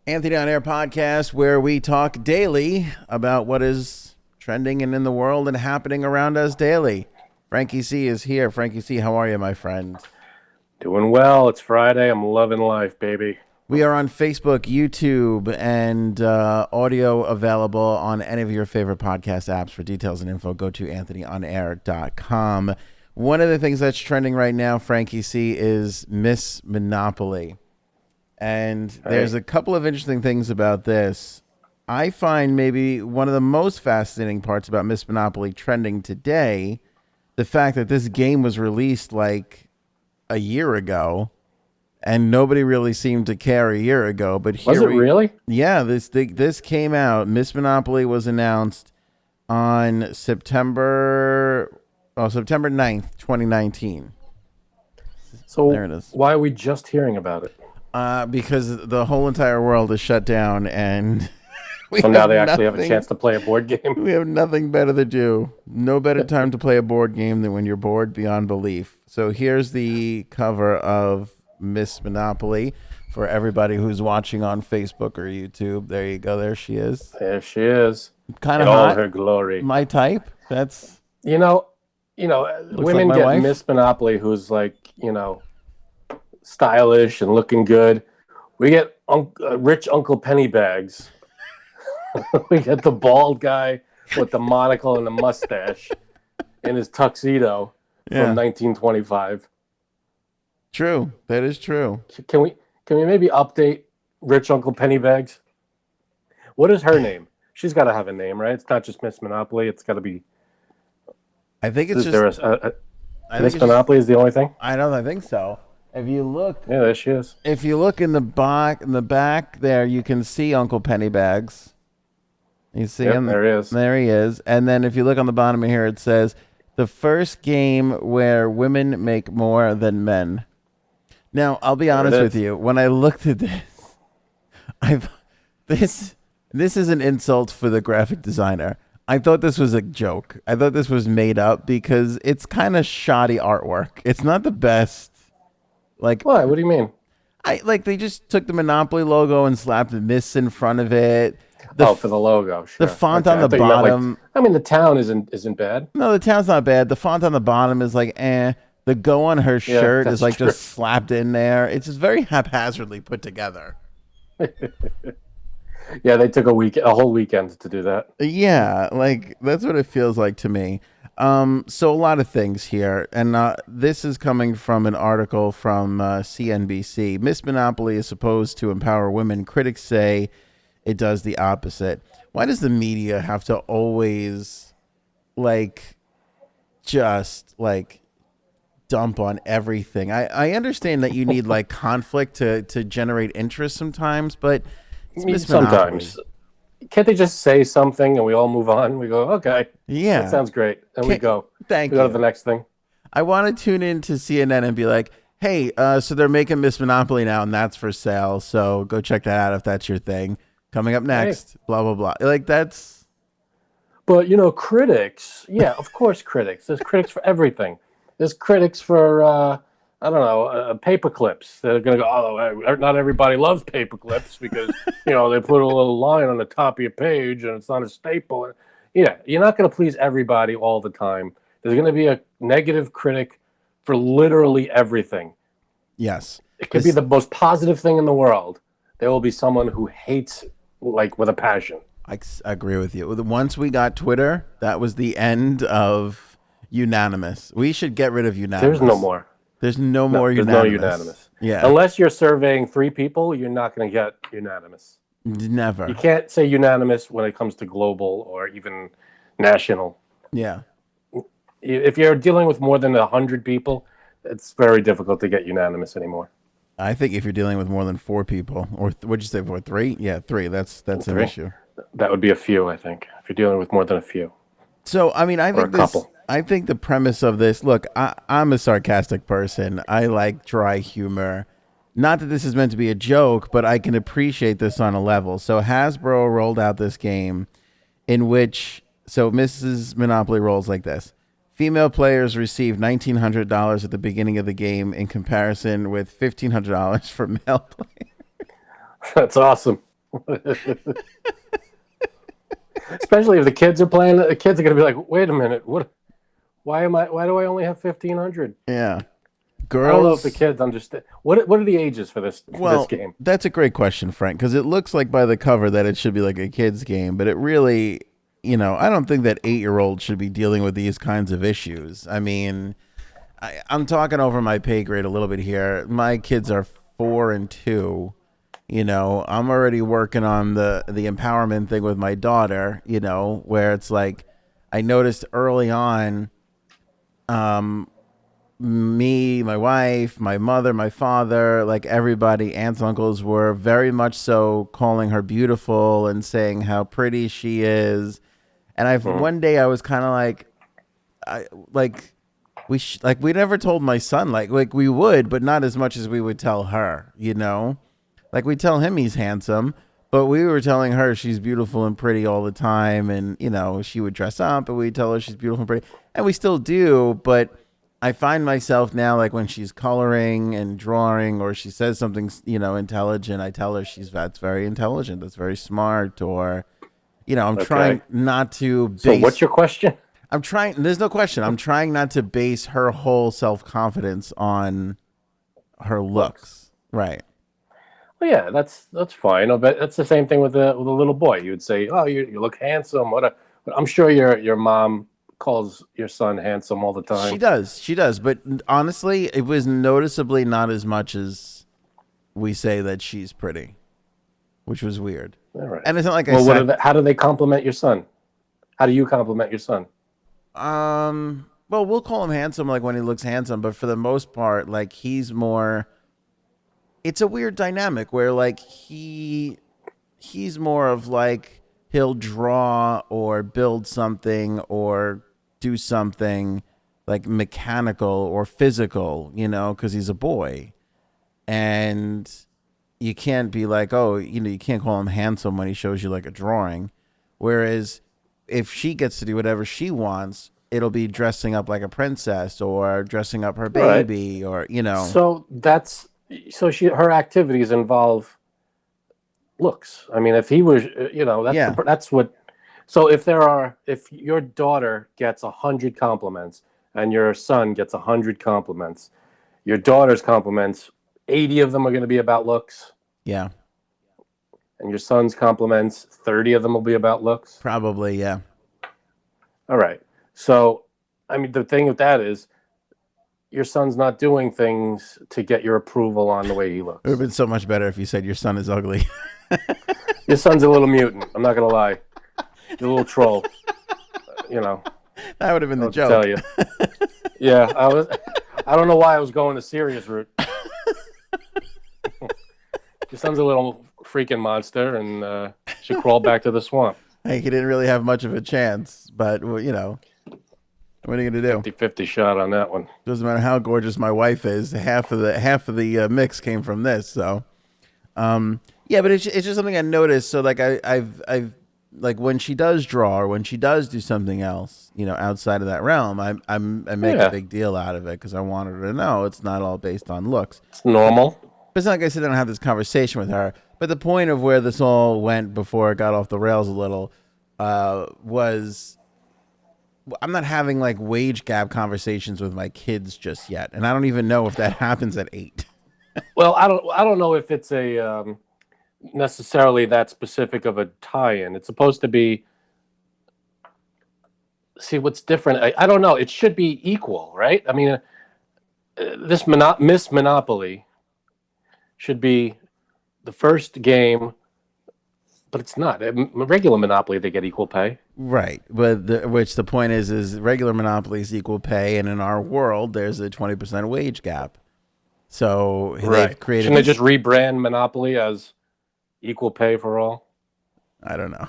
Anthony on Air podcast, where we talk daily about what is trending and in the world and happening around us daily. Frankie C is here. Frankie C, how are you, my friend? Doing well. It's Friday. I'm loving life, baby. We are on Facebook, YouTube, and audio available on any of your favorite podcast apps. For details and info, go to anthonyonair.com. One of the things that's trending right now, Frankie C, is Miss Monopoly. And there's a couple of interesting things about this. I find maybe one of the most fascinating parts about Miss Monopoly trending today, the fact that this game was released like a year ago, and nobody really seemed to care a year ago. But here was it really? Yeah, this came out. Miss Monopoly was announced on September 9th, 2019. So there it is. Why are we just hearing about it? Because the whole entire world is shut down, and so now they actually have a chance to play a board game. We have nothing better to do. No better time to play a board game than when you're bored beyond belief. So here's the cover of Miss Monopoly for everybody who's watching on Facebook or YouTube. There you go. There she is. There she is. Kind of in hot. all her glory. My type. That's women like get wife. Miss Monopoly, who's like stylish and looking good. We get rich Uncle Pennybags. We get the bald guy with the monocle and the mustache in his tuxedo from 1925. True. That is true. Can we maybe update rich Uncle Pennybags? What is her name? She's got to have a name, right? It's not just Miss Monopoly. It's got to be. I think it's Miss Monopoly is the only thing. I think so. If you look, yeah, there she is. If you look in the back there, you can see Uncle Pennybags. You see him? There he is. There he is. And then if you look on the bottom of here, it says, the first game where women make more than men. Now, I'll be honest with you. When I looked at this, this is an insult for the graphic designer. I thought this was a joke. I thought this was made up because it's kind of shoddy artwork. It's not the best. Like, what? What do you mean? They just took the Monopoly logo and slapped Miss in front of it. For the logo, sure. The font on the bottom. The town isn't bad. No, the town's not bad. The font on the bottom is like, eh. The go on her shirt is like just slapped in there. It's just very haphazardly put together. Yeah, they took a whole weekend to do that. Yeah, like that's what it feels like to me. So a lot of things here, and this is coming from an article from CNBC. Miss Monopoly is supposed to empower women. Critics say it does the opposite. Why does the media have to always just dump on everything? I understand that you need conflict to generate interest sometimes, but sometimes. Can't they just say something and we all move on? We go, okay, yeah, that sounds great, and we go. Thank you. Go to the next thing. I want to tune in to CNN and be like, hey, so they're making Miss Monopoly now, and that's for sale. So go check that out if that's your thing. Coming up next, blah blah blah. That's. But critics. Yeah, of course, critics. There's critics for everything. There's critics for paper clips. They're going to go, oh, not everybody loves paper clips because, they put a little line on the top of your page and it's not a staple. Yeah, you're not going to please everybody all the time. There's going to be a negative critic for literally everything. Yes. It could be the most positive thing in the world. There will be someone who hates with a passion. I agree with you. Once we got Twitter, that was the end of unanimous. We should get rid of unanimous. There's no more. There's no more unanimous. There's no unanimous. Yeah. Unless you're surveying 3 people, you're not going to get unanimous. Never. You can't say unanimous when it comes to global or even national. Yeah. If you're dealing with more than 100 people, it's very difficult to get unanimous anymore. I think if you're dealing with more than 4 people, or what'd you say, 4, 3? Yeah, 3. That's 3? An issue. That would be a few, I think, if you're dealing with more than a few. So, I think the premise of this, look, I'm a sarcastic person. I like dry humor. Not that this is meant to be a joke, but I can appreciate this on a level. So Hasbro rolled out this game in which, Mrs. Monopoly rolls like this. Female players receive $1,900 at the beginning of the game in comparison with $1,500 for male players. That's awesome. Especially if the kids are playing. The kids are going to be like, "Wait a minute, what? Why am I? Why do I only have 1,500?" Yeah. I don't know if the Girls. kids understand. What are the ages for this Well, game? that's a great question, Frank, because it looks like by the cover that it should be like a kid's game, but it really, I don't think that 8-year-olds should be dealing with these kinds of issues. I mean, I'm talking over my pay grade a little bit here. My kids are 4 and 2. I'm already working on the empowerment thing with my daughter. Where it's like, I noticed early on, me, my wife, my mother, my father, like everybody, aunts, uncles were very much so calling her beautiful and saying how pretty she is. And Mhm. one day I was kind of like, I like we never told my son like we would, but not as much as we would tell her. Like we tell him he's handsome, but we were telling her she's beautiful and pretty all the time, and she would dress up, and we tell her she's beautiful and pretty, and we still do. But I find myself now, like when she's coloring and drawing, or she says something intelligent, I tell her that's very intelligent, that's very smart, or I'm Okay. trying not to So what's base. your question? I'm trying. There's no question. I'm trying not to base her whole self confidence on her Looks. looks. Right. Well, yeah, that's fine. But that's the same thing with a little boy. You would say, "Oh, you look handsome." But I'm sure your mom calls your son handsome all the She time. does. She does. But honestly, it was noticeably not as much as we say that she's pretty, which was weird. All right. And it's not like I Well, sat. how do they compliment your son? How do you compliment your son? Well, we'll call him handsome, like when he looks handsome. But for the most part, like he's more. It's a weird dynamic where like he's more of like he'll draw or build something or do something like mechanical or physical, because he's a boy. And you can't be like, oh, you can't call him handsome when he shows you like a drawing. Whereas if she gets to do whatever she wants, it'll be dressing up like a princess or dressing up her All right. baby or, So her activities involve looks. I mean, if he was, yeah, that's what. So if your daughter gets 100 compliments and your son gets 100 compliments, your daughter's compliments, 80 of them are going to be about looks, yeah, and your son's compliments, 30 of them will be about looks. probably, yeah. All right. So, I mean, the thing with that is your son's not doing things to get your approval on the way he It would have looks. been so much better if you said your son is ugly. Your son's a little mutant. I'm not going to lie. He's a little troll. You know, That would have been I the don't have to tell joke. you. Yeah, I don't know why I was going the serious route. Your son's a little freaking monster and should crawl back to the swamp. Like he didn't really have much of a chance, but well, what are you gonna do? 50-50 shot on that one. Doesn't matter how gorgeous my wife is. Half of the mix came from this. So, yeah, but it's just something I noticed. So like I've like when she does draw or when she does do something else, outside of that realm, I make a Yeah, big deal out of it because I want her to know it's not all based on looks. it's normal. But it's not like I sit down and have this conversation with her. But the point of where this all went before it got off the rails a little was I'm not having like wage gap conversations with my kids just yet, and I don't even know if that happens at 8. Well, I don't know if it's a necessarily that specific of a tie-in. It's supposed to be. See what's different. I don't know. It should be equal, right? I mean, this Miss Monopoly should be the first game, but it's not. Regular Monopoly, they get equal pay. Right, but which the point is regular monopoly is equal pay, and in our world, there's a 20% wage gap. So they've Right. created Shouldn't they this. just rebrand Monopoly as equal pay for all? I don't know.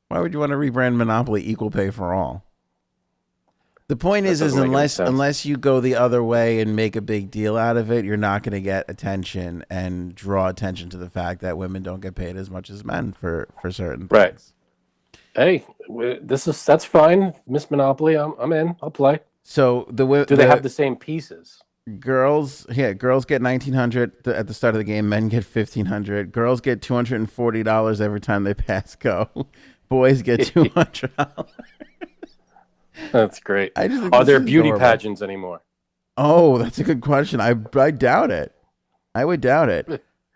Why would you want to rebrand Monopoly equal pay for all? The point That is doesn't make any unless sense. unless you go the other way and make a big deal out of it, you're not going to get attention and draw attention to the fact that women don't get paid as much as men for certain Right. things. Hey, that's fine. Miss Monopoly, I'm in. I'll play. So Do they have the same pieces? Girls get 1,900 at the start of the game. Men get 1,500. Girls get $240 every time they pass go. Boys get $200. That's great. I just think Are this there is beauty adorable. pageants anymore? Oh, that's a good question. I doubt it. I would doubt it.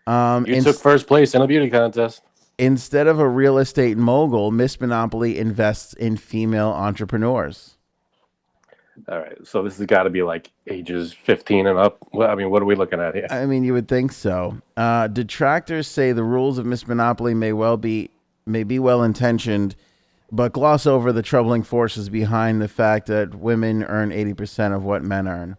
You took first place in a beauty contest. Instead of a real estate mogul, Miss Monopoly invests in female entrepreneurs. All right, so this has got to be like ages 15 and up. Well, I mean, what are we looking at here? I mean, you would think so. Detractors say the rules of Miss Monopoly may be well intentioned, but gloss over the troubling forces behind the fact that women earn 80% of what men earn.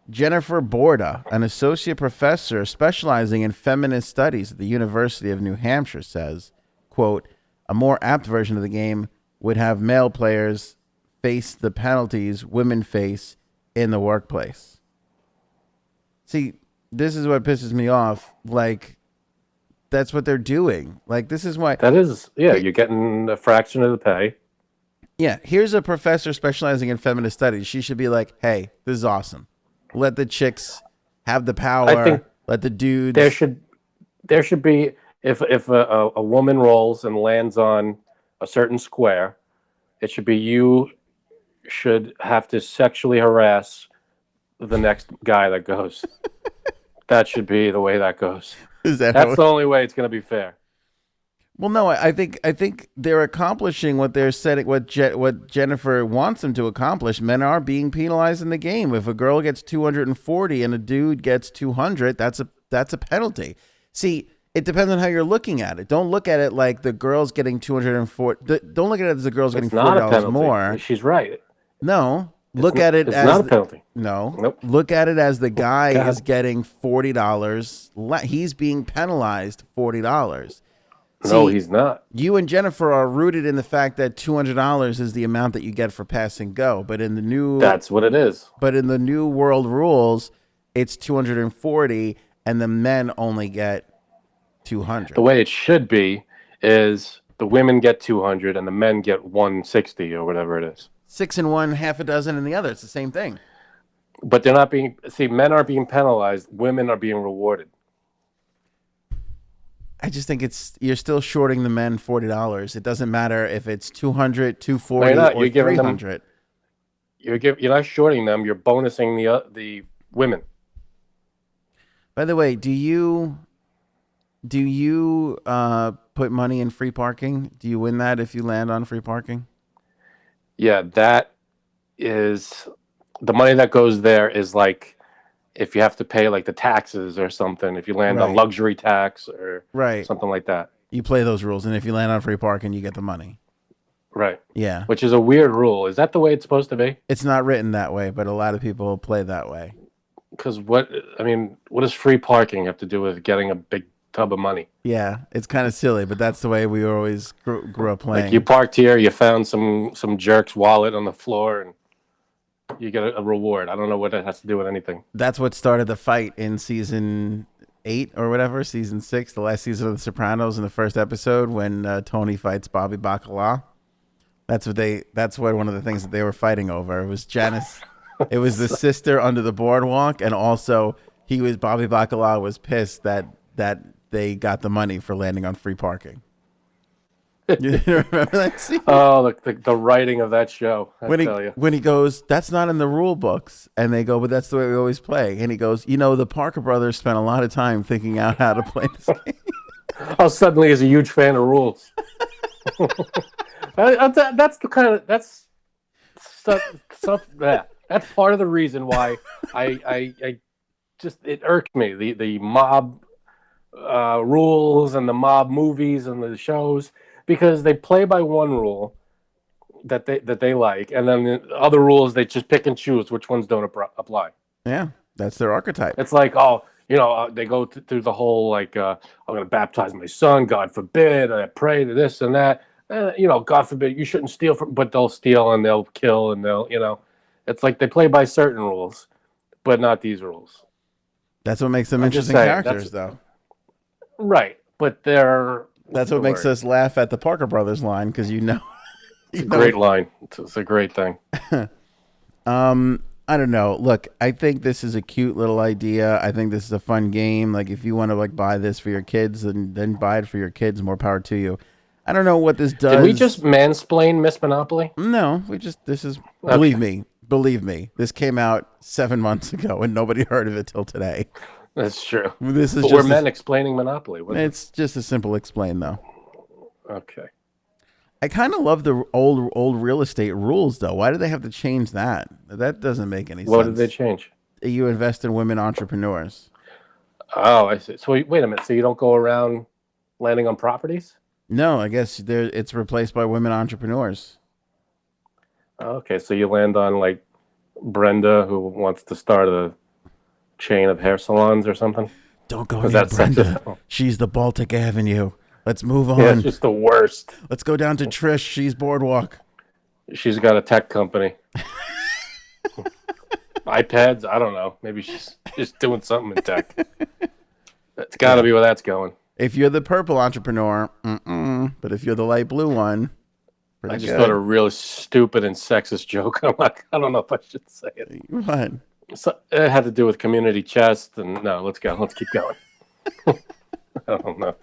Jennifer Borda, an associate professor specializing in feminist studies at the University of New Hampshire, says, quote, a more apt version of the game would have male players face the penalties women face in the workplace. See, this is what pisses me off. Like, that's what they're doing. Like, this is why. That is, yeah, you're getting a fraction of the pay. Yeah, here's a professor specializing in feminist studies. She should be like, hey, this is awesome. Let the chicks have the power. I think let the dudes. There should be, if a woman rolls and lands on a certain square, it should be you should have to sexually harass the next guy that goes. That should be the way that goes. That's the only way it's going to be fair. Well, no, I think they're accomplishing what they're setting, what Jennifer wants them to accomplish. Men are being penalized in the game. If a girl gets 240 and a dude gets 200, that's a penalty. See, it depends on how you're looking at it. Don't look at it like the girl's getting 240. Don't look at it as the girl's getting $40 more. She's right. No, look at it as not a penalty. No, nope. Look at it as the guy is getting $40. He's being penalized $40. No, he's not. You and Jennifer are rooted in the fact that $200 is the amount that you get for pass and go. But in the new, that's what it is. But in the new world rules, it's 240, and the men only get 200. The way it should be is the women get 200 and the men get 160 or whatever it is. 6 in one, half a dozen in the other. It's the same thing. But they're not being. See, men are being penalized. Women are being rewarded. I just think you're still shorting the men $40. It doesn't matter if it's 200, 240, no, or 300. You're not shorting them. You're bonusing the women. By the way, do you put money in free parking? Do you win that if you land on free parking? Yeah, that is the money that goes there is like if you have to pay like the taxes or something, if you land on luxury tax or something like that. You play those rules, and if you land on free parking, you get the money. Right. Yeah. Which is a weird rule. Is that the way it's supposed to be? It's not written that way, but a lot of people play that way. Because what does free parking have to do with getting a big tub of money? Yeah, it's kind of silly, but that's the way we always grew up playing. Like you parked here, you found some jerk's wallet on the floor, and you get a reward. I don't know what that has to do with anything. That's what started the fight in season 8 or whatever, season 6, the last season of The Sopranos, in the first episode when Tony fights Bobby Bacala. That's what one of the things that they were fighting over. It was Janice. It was the sister under the boardwalk, and also Bobby Bacala was pissed that they got the money for landing on free parking. You remember that scene? Oh, the writing of that show. When he goes, that's not in the rule books. And they go, but that's the way we always play. And he goes, the Parker brothers spent a lot of time thinking out how to play this game. Oh, suddenly he's a huge fan of rules. That's the kind of, that's stuff that. That's part of the reason why I just, it irked me. The mob rules and the mob movies and the shows, because they play by one rule that they like, and then the other rules they just pick and choose which ones don't apply. Yeah, that's their archetype. It's like, they go through the whole like, I'm going to baptize my son, God forbid, I pray to this and that. God forbid, you shouldn't steal but they'll steal and they'll kill and they'll, it's like they play by certain rules, but not these rules. That's what makes them interesting characters, though. Right, but that's what makes us laugh at the Parker Brothers line, because it's a great line. It's a great thing. On I don't know. Look, I think this is a cute little idea. I think this is a fun game. Like, if you want to like buy this for your kids, then buy it for your kids. More power to you. I don't know what this Did we just does. mansplain Miss Monopoly? No, this is, Okay, believe me, this came out 7 months ago and nobody heard of it till today. that's true. This is But we're just, men explaining Monopoly. it's just a simple explain though. Okay. I kind of love the old real estate rules though. Why do they have to change that? That doesn't make any sense. What did they change? You invest in women entrepreneurs. Oh, I see. So wait a minute. So you don't go around landing on properties? No, I guess it's replaced by women entrepreneurs. Okay, so you land on like Brenda, who wants to start a chain of hair salons or something. Don't go Because near that's Brenda. She's the Baltic Avenue. Let's move on. Yeah, it's just the worst. Let's go down to Trish. She's Boardwalk. She's got a tech company. iPads? I don't know. Maybe she's just doing something in tech. That's got to be where that's going. If you're the purple entrepreneur, but if you're the light blue one, I just thought a really stupid and sexist joke. I'm like, I don't know if I should say it. What? So, it had to do with community chest, and no, let's go. Let's keep going. I don't know.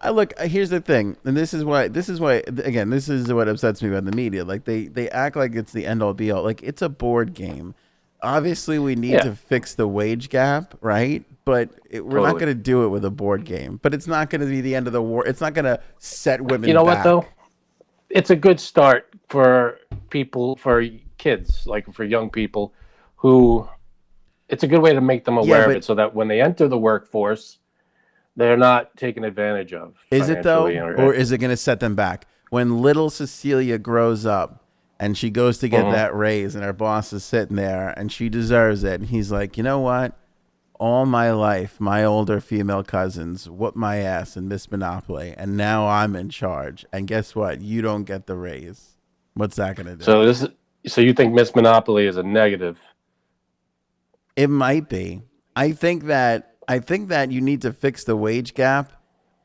Look, here's the thing, and this is why again, this is what upsets me about the media. Like they act like it's the end all be all. Like it's a board game. Obviously, we need to fix the wage gap, right? But we're not going to do it with a board game. But it's not going to be the end of the war. It's not going to set women. You know back. what though? It's a good start for people, for kids, like for young people, who. It's a good way to make them aware of it, so that when they enter the workforce, they're not taken advantage of. Is it though, or is it going to set them back? When little Cecilia grows up and she goes to get that raise, and her boss is sitting there, and she deserves it, and he's like, you know what? All my life, my older female cousins whooped my ass in Miss Monopoly, and now I'm in charge. And guess what? You don't get the raise. What's that going to do? So you think Miss Monopoly is a negative? It might be. I think that you need to fix the wage gap.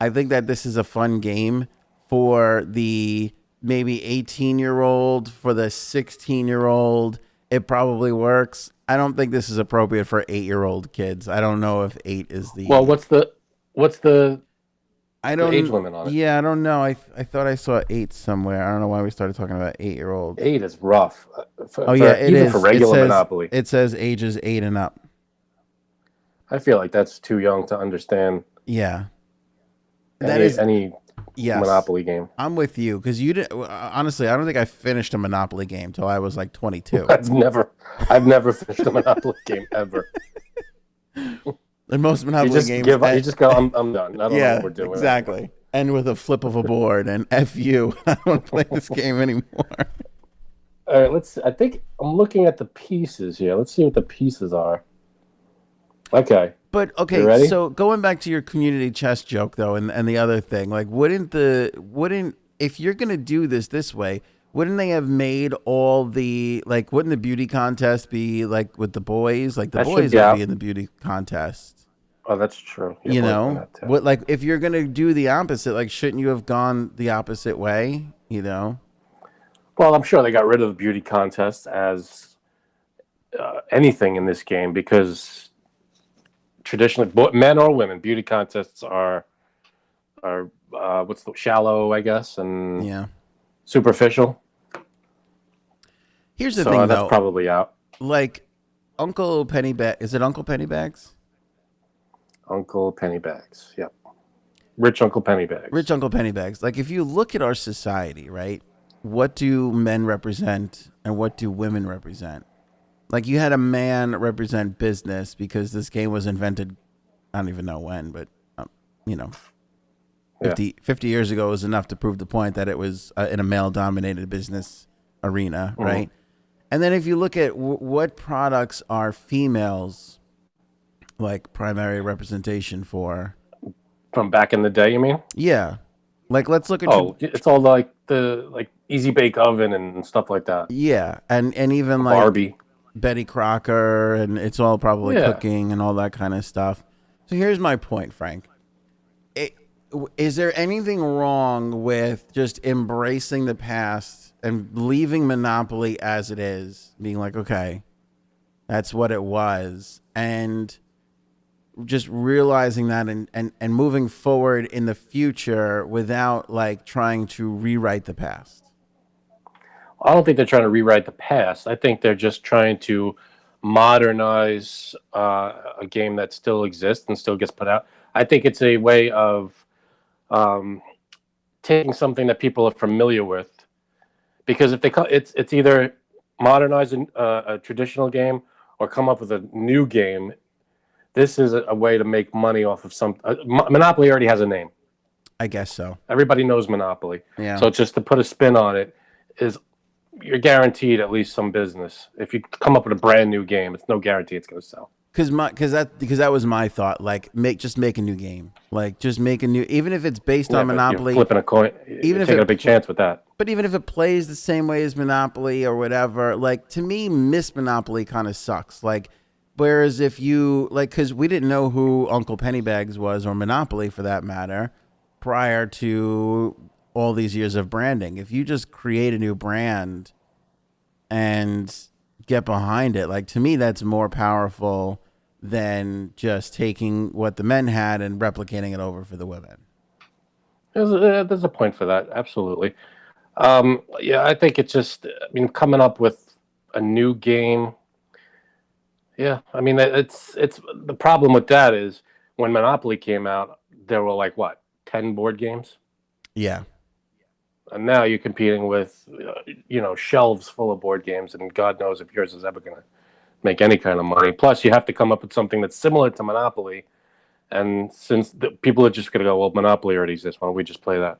I think that this is a fun game for the maybe 18-year-old, for the 16-year-old. It probably works. I don't think this is appropriate for 8-year-old kids. I don't know if 8 is the... Well, what's the age limit on it? Yeah, I don't know. I thought I saw 8 somewhere. I don't know why we started talking about 8-year-olds. 8 is rough. It is. For regular Monopoly. It says ages 8 and up. I feel like that's too young to understand. Yeah. Any yes. Monopoly game. I'm with you, because you didn't. Honestly, I don't think I finished a Monopoly game till I was like 22. I've never finished a Monopoly game ever. And most Monopoly games, you just go, I'm done. I don't know what we're doing. Exactly. And with a flip of a board, and F you, I don't want to play this game anymore. All right, I think I'm looking at the pieces here. Let's see what the pieces are. Okay. But okay, so going back to your community chest joke though, and the other thing, like wouldn't if you're gonna do this way, wouldn't they have made all the wouldn't the beauty contest be like with the boys? Like the boys would be in the beauty contest. Oh, that's true. You know, what if you're gonna do the opposite, like shouldn't you have gone the opposite way? You know. Well, I'm sure they got rid of the beauty contest as anything in this game, because traditionally, men or women, beauty contests are shallow, I guess, and superficial. Here's the thing, though. That's probably out. Like Uncle Pennybags. Is it Uncle Pennybags? Uncle Pennybags. Yep. Rich Uncle Pennybags. Rich Uncle Pennybags. Like if you look at our society, right? What do men represent and what do women represent? Like you had a man represent business because this game was invented, I don't even know when, but, 50 years ago was enough to prove the point that it was in a male-dominated business arena, right? And then if you look at what products are females like primary representation for. From back in the day, you mean? Yeah. Like let's look at. It's all like the Easy Bake Oven and stuff like that. Yeah, and even like Barbie. Betty Crocker, and it's all probably cooking and all that kind of stuff. So here's my point, Frank. is there anything wrong with just embracing the past and leaving Monopoly as it is, being like, okay, that's what it was, and just realizing that and moving forward in the future without like trying to rewrite the past? I don't think they're trying to rewrite the past. I think they're just trying to modernize a game that still exists and still gets put out. I think it's a way of um, taking something that people are familiar with, because if it's either modernize a traditional game or come up with a new game. This is a way to make money off of some. Monopoly already has a name. I guess so. Everybody knows Monopoly. Yeah. So just to put a spin on it is you're guaranteed at least some business. If you come up with a brand new game, it's no guarantee it's going to sell. Because that was my thought. Like, make a new game. Like, just make a new, even if it's based on Monopoly. You're flipping a coin. Even taking a big chance with that. But even if it plays the same way as Monopoly or whatever, like, to me, Miss Monopoly kind of sucks. Like, whereas if you like, because we didn't know who Uncle Pennybags was, or Monopoly for that matter, prior to all these years of branding. If you just create a new brand and get behind it, like, to me, that's more powerful than just taking what the men had and replicating it over for the women. There's a point for that, absolutely. Yeah, I think it's just, coming up with a new game. Yeah, it's the problem with that is when Monopoly came out, there were like what, 10 board games? Yeah. And now you're competing with, shelves full of board games, and God knows if yours is ever going to make any kind of money. Plus, you have to come up with something that's similar to Monopoly. And since people are just going to go, well, Monopoly already exists, why don't we just play that?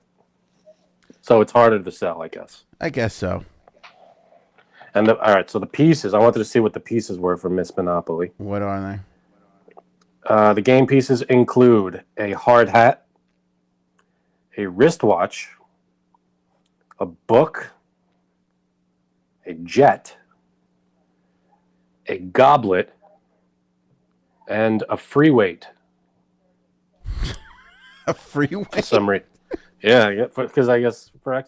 So it's harder to sell, I guess. I guess so. And all right, so the pieces, I wanted to see what the pieces were for Miss Monopoly. What are they? The game pieces include a hard hat, a wristwatch, a book, a jet, a goblet, and a free weight. A free weight? For some reason. Yeah, because I guess for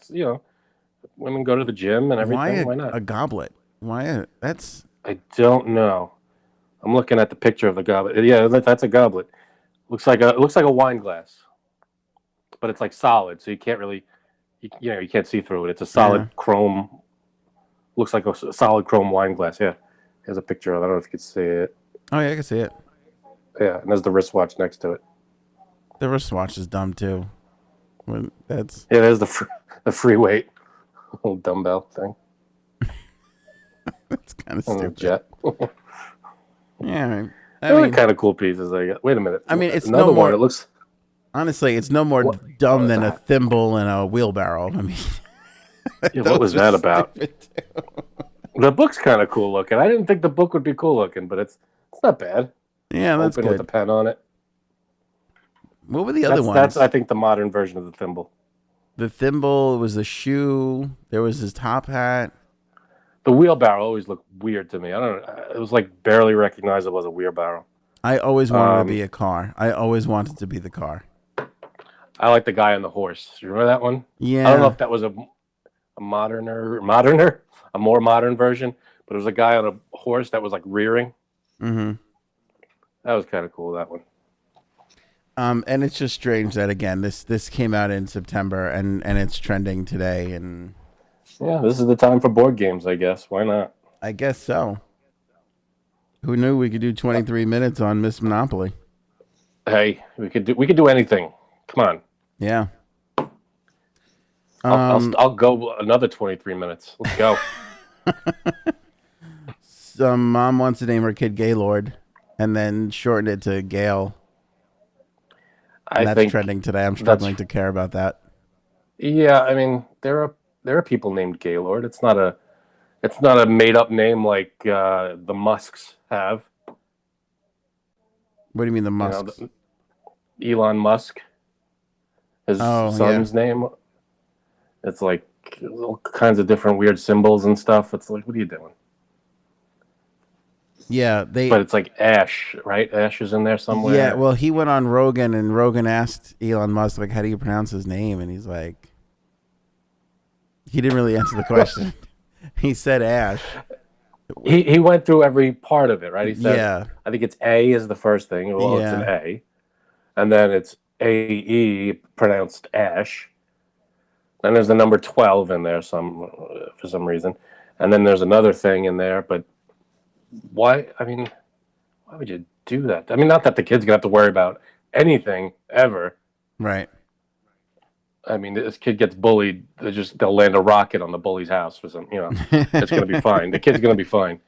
women go to the gym and everything. Why not? A goblet? That's... I don't know. I'm looking at the picture of the goblet. Yeah, that's a goblet. Looks like a wine glass, but it's like solid, so you can't really, you can't see through it. It's a solid chrome. Looks like a solid chrome wine glass. Yeah, here's a picture of it. I don't know if you can see it. Oh yeah, I can see it. Yeah, and there's the wristwatch next to it. The wristwatch is dumb too. There's the free weight little dumbbell thing. That's kind of stupid. Jet. Yeah, they're kind of cool pieces. Wait a minute. It's another no more. One. It looks. Honestly, it's no more dumb than a thimble and a wheelbarrow. What was that about? The book's kind of cool looking. I didn't think the book would be cool looking, but it's not bad. Yeah, that's Open good. with a pen on it. What were the other ones? That's I think the modern version of the thimble. The thimble was the shoe. There was his top hat. The wheelbarrow always looked weird to me. I don't know. It was like barely recognizable as a wheelbarrow. I always wanted to be a car. I always wanted to be the car. I like the guy on the horse. You remember that one? Yeah. I don't know if that was a more modern version, but it was a guy on a horse that was like rearing. Mm-hmm. That was kind of cool, that one. And it's just strange that again this came out in September and it's trending today, and yeah, this is the time for board games, I guess. Why not? I guess so. Who knew we could do 23 minutes on Miss Monopoly? Hey, we could do anything. Come on. Yeah. I'll go another 23 minutes. Let's go. Some mom wants to name her kid Gaylord and then shorten it to Gail. And that's trending today. I'm struggling to care about that. Yeah, there are people named Gaylord. It's not a made up name like the Musks have. What do you mean the Musks? Elon Musk. His son's name. It's like all kinds of different weird symbols and stuff. It's like, what are you doing? Yeah, but it's like Ash, right? Ash is in there yeah. somewhere. Well, he went on Rogan, and Rogan asked Elon Musk, like, how do you pronounce his name? And he's like, he didn't really answer the question. He said Ash. He went through every part of it, right? He said, Yeah, I think it's A is the first thing. Well, it's an yeah. A, and then it's AE pronounced Ash. Then there's the number 12 in there for some reason, and then there's another thing in there. But why? I mean, why would you do that? I mean, not that the kid's gonna have to worry about anything ever. Right. I mean, this kid gets bullied, they'll land a rocket on the bully's house for some, it's gonna be fine. The kid's gonna be fine.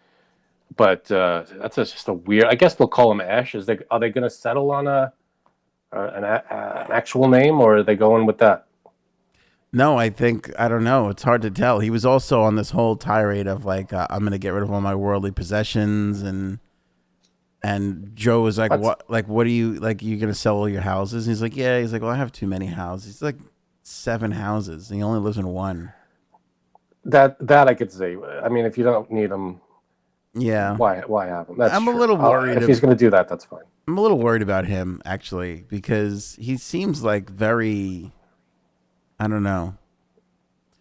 But that's just a weird. I guess they'll call him Ash. Are they gonna settle on an actual name, or are they going with that? No, I don't know. It's hard to tell. He was also on this whole tirade of like, I'm going to get rid of all my worldly possessions, and Joe was like, That's, what are you like? You going to sell all your houses? And he's like, yeah. He's like, well, I have too many houses. He's like 7 houses, and he only lives in one. that I could see. I mean, if you don't need them, Yeah, why have them? That's I'm a true. little worried. If he's going to do that, that's fine. I'm a little worried about him actually because he seems like very, I don't know.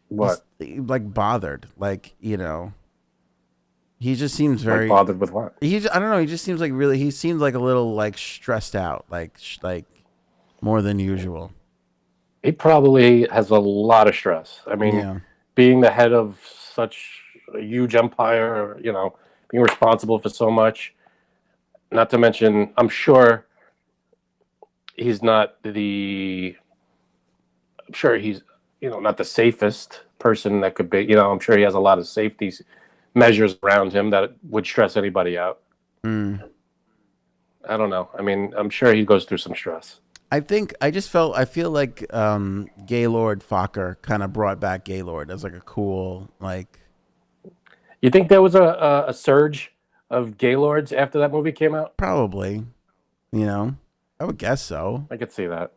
What? He's like bothered, like he just seems Like very bothered with what? I don't know. He just seems like really. He seems like a little like stressed out, like more than usual. He probably has a lot of stress. I mean, Yeah, being the head of such a huge empire, being responsible for so much. Not to mention, I'm sure he's not the. I'm sure he's, not the safest person that could be. I'm sure he has a lot of safety measures around him that would stress anybody out. mm. I don't know. I mean, I'm sure he goes through some stress. I think I feel like Gaylord Fokker kind of brought back Gaylord as like a cool like. You think there was a surge of Gaylords after that movie came out? Probably, I would guess so. I could see that.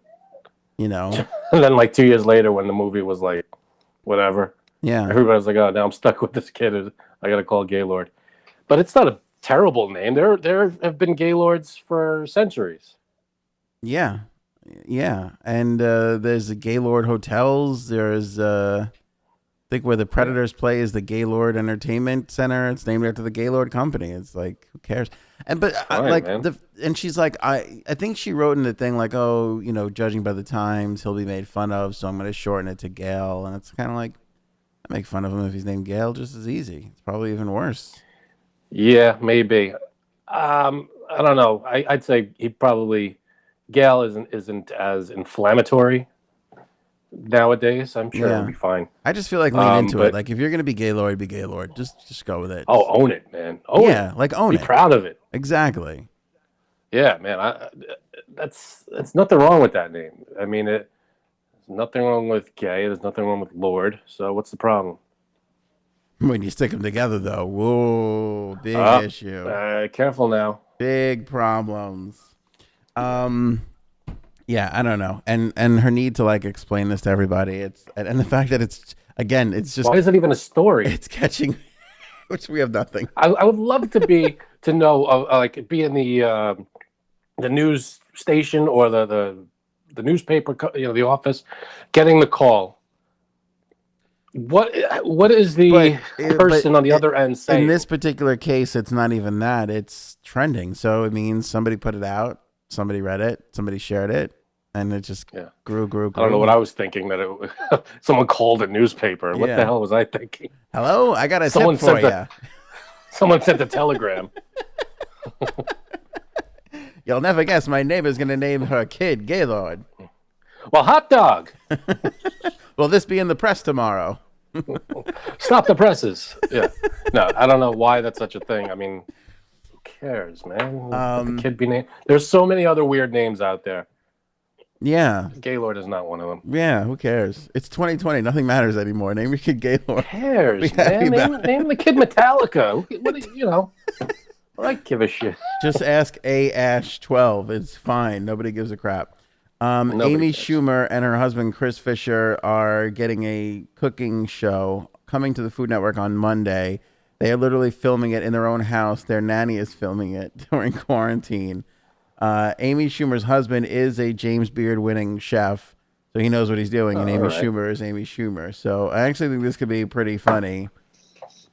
You know, And then like 2 years later, when the movie was like, whatever, yeah. everybody's like, oh, now I'm stuck with this kid. I got to call Gaylord. But it's not a terrible name. There have been Gaylords for centuries. Yeah, yeah, and there's the Gaylord hotels. There's I think where the Predators play is the Gaylord Entertainment Center. It's named after the Gaylord Company. It's like who cares? And but Fine, like man. and she's like I think she wrote in the thing like, oh, judging by the times he'll be made fun of, so I'm going to shorten it to Gail. And it's kind of like I make fun of him if he's named Gail just as easy. It's probably even worse. Yeah, maybe. I don't know. I'd say he probably Gail isn't as inflammatory nowadays. I'm sure Yeah. it'll be fine. I just feel like lean into it. But Like if you're gonna be Gaylord, be Gaylord. Just go with it. own it, man. Own Yeah, it. like own Be it. proud of it. Exactly. Yeah, man. That's nothing wrong with that name. I mean, there's nothing wrong with gay. There's nothing wrong with Lord. So what's the problem? When you stick them together, though, whoa, big issue. Careful now. Big problems. Yeah, I don't know. And her need to like explain this to everybody. And the fact that it's just Why is it even a story? it's catching which we have nothing. I would love to know like be in the news station or the newspaper, the office, getting the call. What is the person on the other end saying? In this particular case, it's not even that. It's trending. So it means somebody put it out, somebody read it, somebody shared it, and it just grew. I don't know what I was thinking, that someone called a newspaper. What the hell was I thinking? Hello? I got a tip for you. Someone sent a telegram. You'll never guess my neighbor's going to name her kid Gaylord. Well, hot dog. Will this be in the press tomorrow? Stop the presses. Yeah. No, I don't know why that's such a thing. I mean, who cares, man? Let the kid be named. There's so many other weird names out there. Yeah. Gaylord is not one of them. Yeah, who cares? It's 2020. Nothing matters anymore. Name your kid Gaylord. Who cares, man? Name the kid Metallica. I give a shit. Just ask Ash 12. It's fine. Nobody gives a crap. Amy Schumer and her husband Chris Fisher are getting a cooking show coming to the Food Network on Monday. They are literally filming it in their own house. Their nanny is filming it during quarantine. Amy Schumer's husband is a James Beard winning chef, so he knows what he's doing. And Amy Schumer is Amy Schumer. So I actually think this could be pretty funny.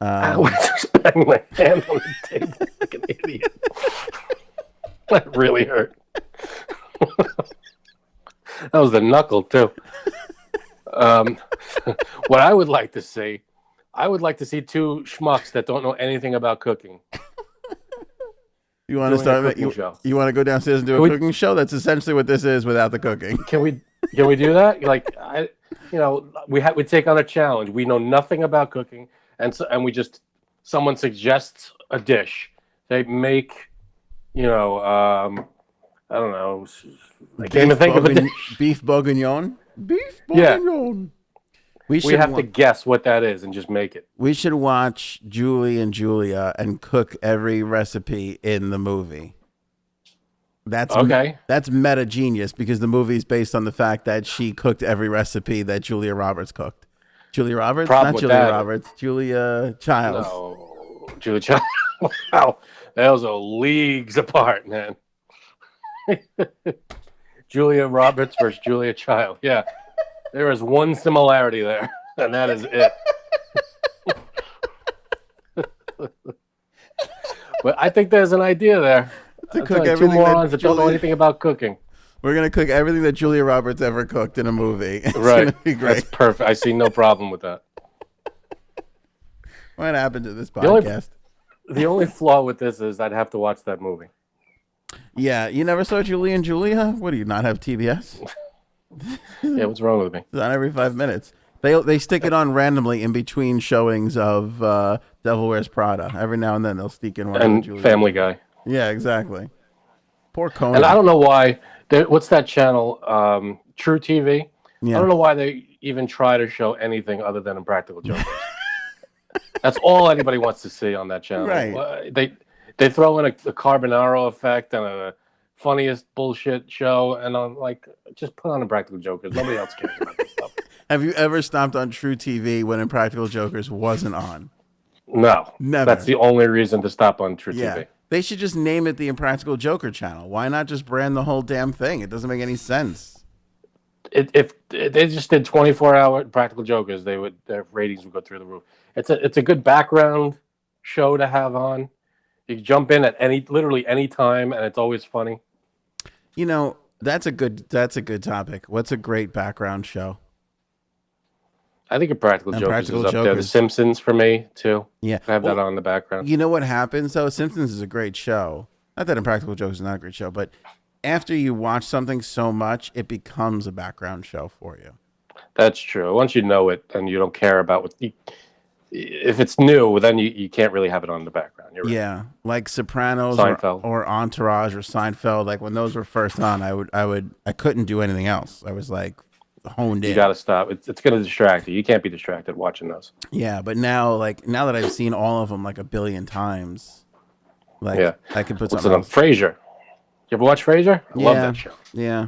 I was just banging my hand on the table like an idiot. That really hurt. That was the knuckle too. What I would like to see, I would like to see two schmucks that don't know anything about cooking. You want to start? You want to go downstairs and do a cooking show? That's essentially what this is without the cooking. Can we do that? Like we take on a challenge. We know nothing about cooking, and someone suggests a dish. They make, I don't know. I can't even think of a dish. Beef bourguignon. Beef bourguignon. Yeah. We have to guess what that is and just make it. We should watch Julie and Julia and cook every recipe in the movie. That's okay. That's meta genius because the movie is based on the fact that she cooked every recipe that Julia Roberts cooked. Julia Roberts? Not Julia Roberts. Julia Childs. No, Julia Childs. Wow. Those are leagues apart, man. Julia Roberts versus Julia Child. Yeah. There is one similarity there, and that is it. But I think there's an idea there. To cook everything. Two morons that don't know anything about cooking. We're going to cook everything that Julia Roberts ever cooked in a movie. It's right. Gonna be great. That's perfect. I see no problem with that. What happened to this podcast? The only flaw with this is I'd have to watch that movie. Yeah. You never saw Julie and Julia? What, do you not have TBS? Yeah, what's wrong with me? It's on every 5 minutes. They stick it on randomly in between showings of Devil Wears Prada. Every now and then they'll sneak in one. And Family Guy. Yeah, exactly. Poor Conan. And I don't know why. What's that channel? True TV. Yeah. I don't know why they even try to show anything other than Impractical Jokers. That's all anybody wants to see on that channel. Right. They throw in a Carbonaro effect and a funniest bullshit show, and I'm like, just put on Impractical Jokers. Nobody else cares about this stuff. Have you ever stopped on True TV when Impractical Jokers wasn't on? No, never. That's the only reason to stop on True TV. They should just name it the Impractical Joker channel. Why not just brand the whole damn thing? It doesn't make any sense. If they just did 24-hour Practical Jokers, their ratings would go through the roof. It's a good background show to have on. You can jump in at literally any time, and it's always funny. You know, that's a good topic. What's a great background show? I think Impractical Jokers is up there. The Simpsons for me too. Yeah, I have that on in the background. You know what happens though? Simpsons is a great show. Not that Impractical Jokers is not a great show, but after you watch something so much, it becomes a background show for you. That's true. Once you know it and you don't care about if it's new, then you can't really have it on in the background. You're right. Yeah, like Sopranos or Entourage or Seinfeld. Like when those were first on, I couldn't do anything else. I was like honed in. You got to stop. It's going to distract you. You can't be distracted watching those. Yeah, but now that I've seen all of them like a billion times, I can put something else. Frasier. You ever watch Frasier? I love that show. Yeah.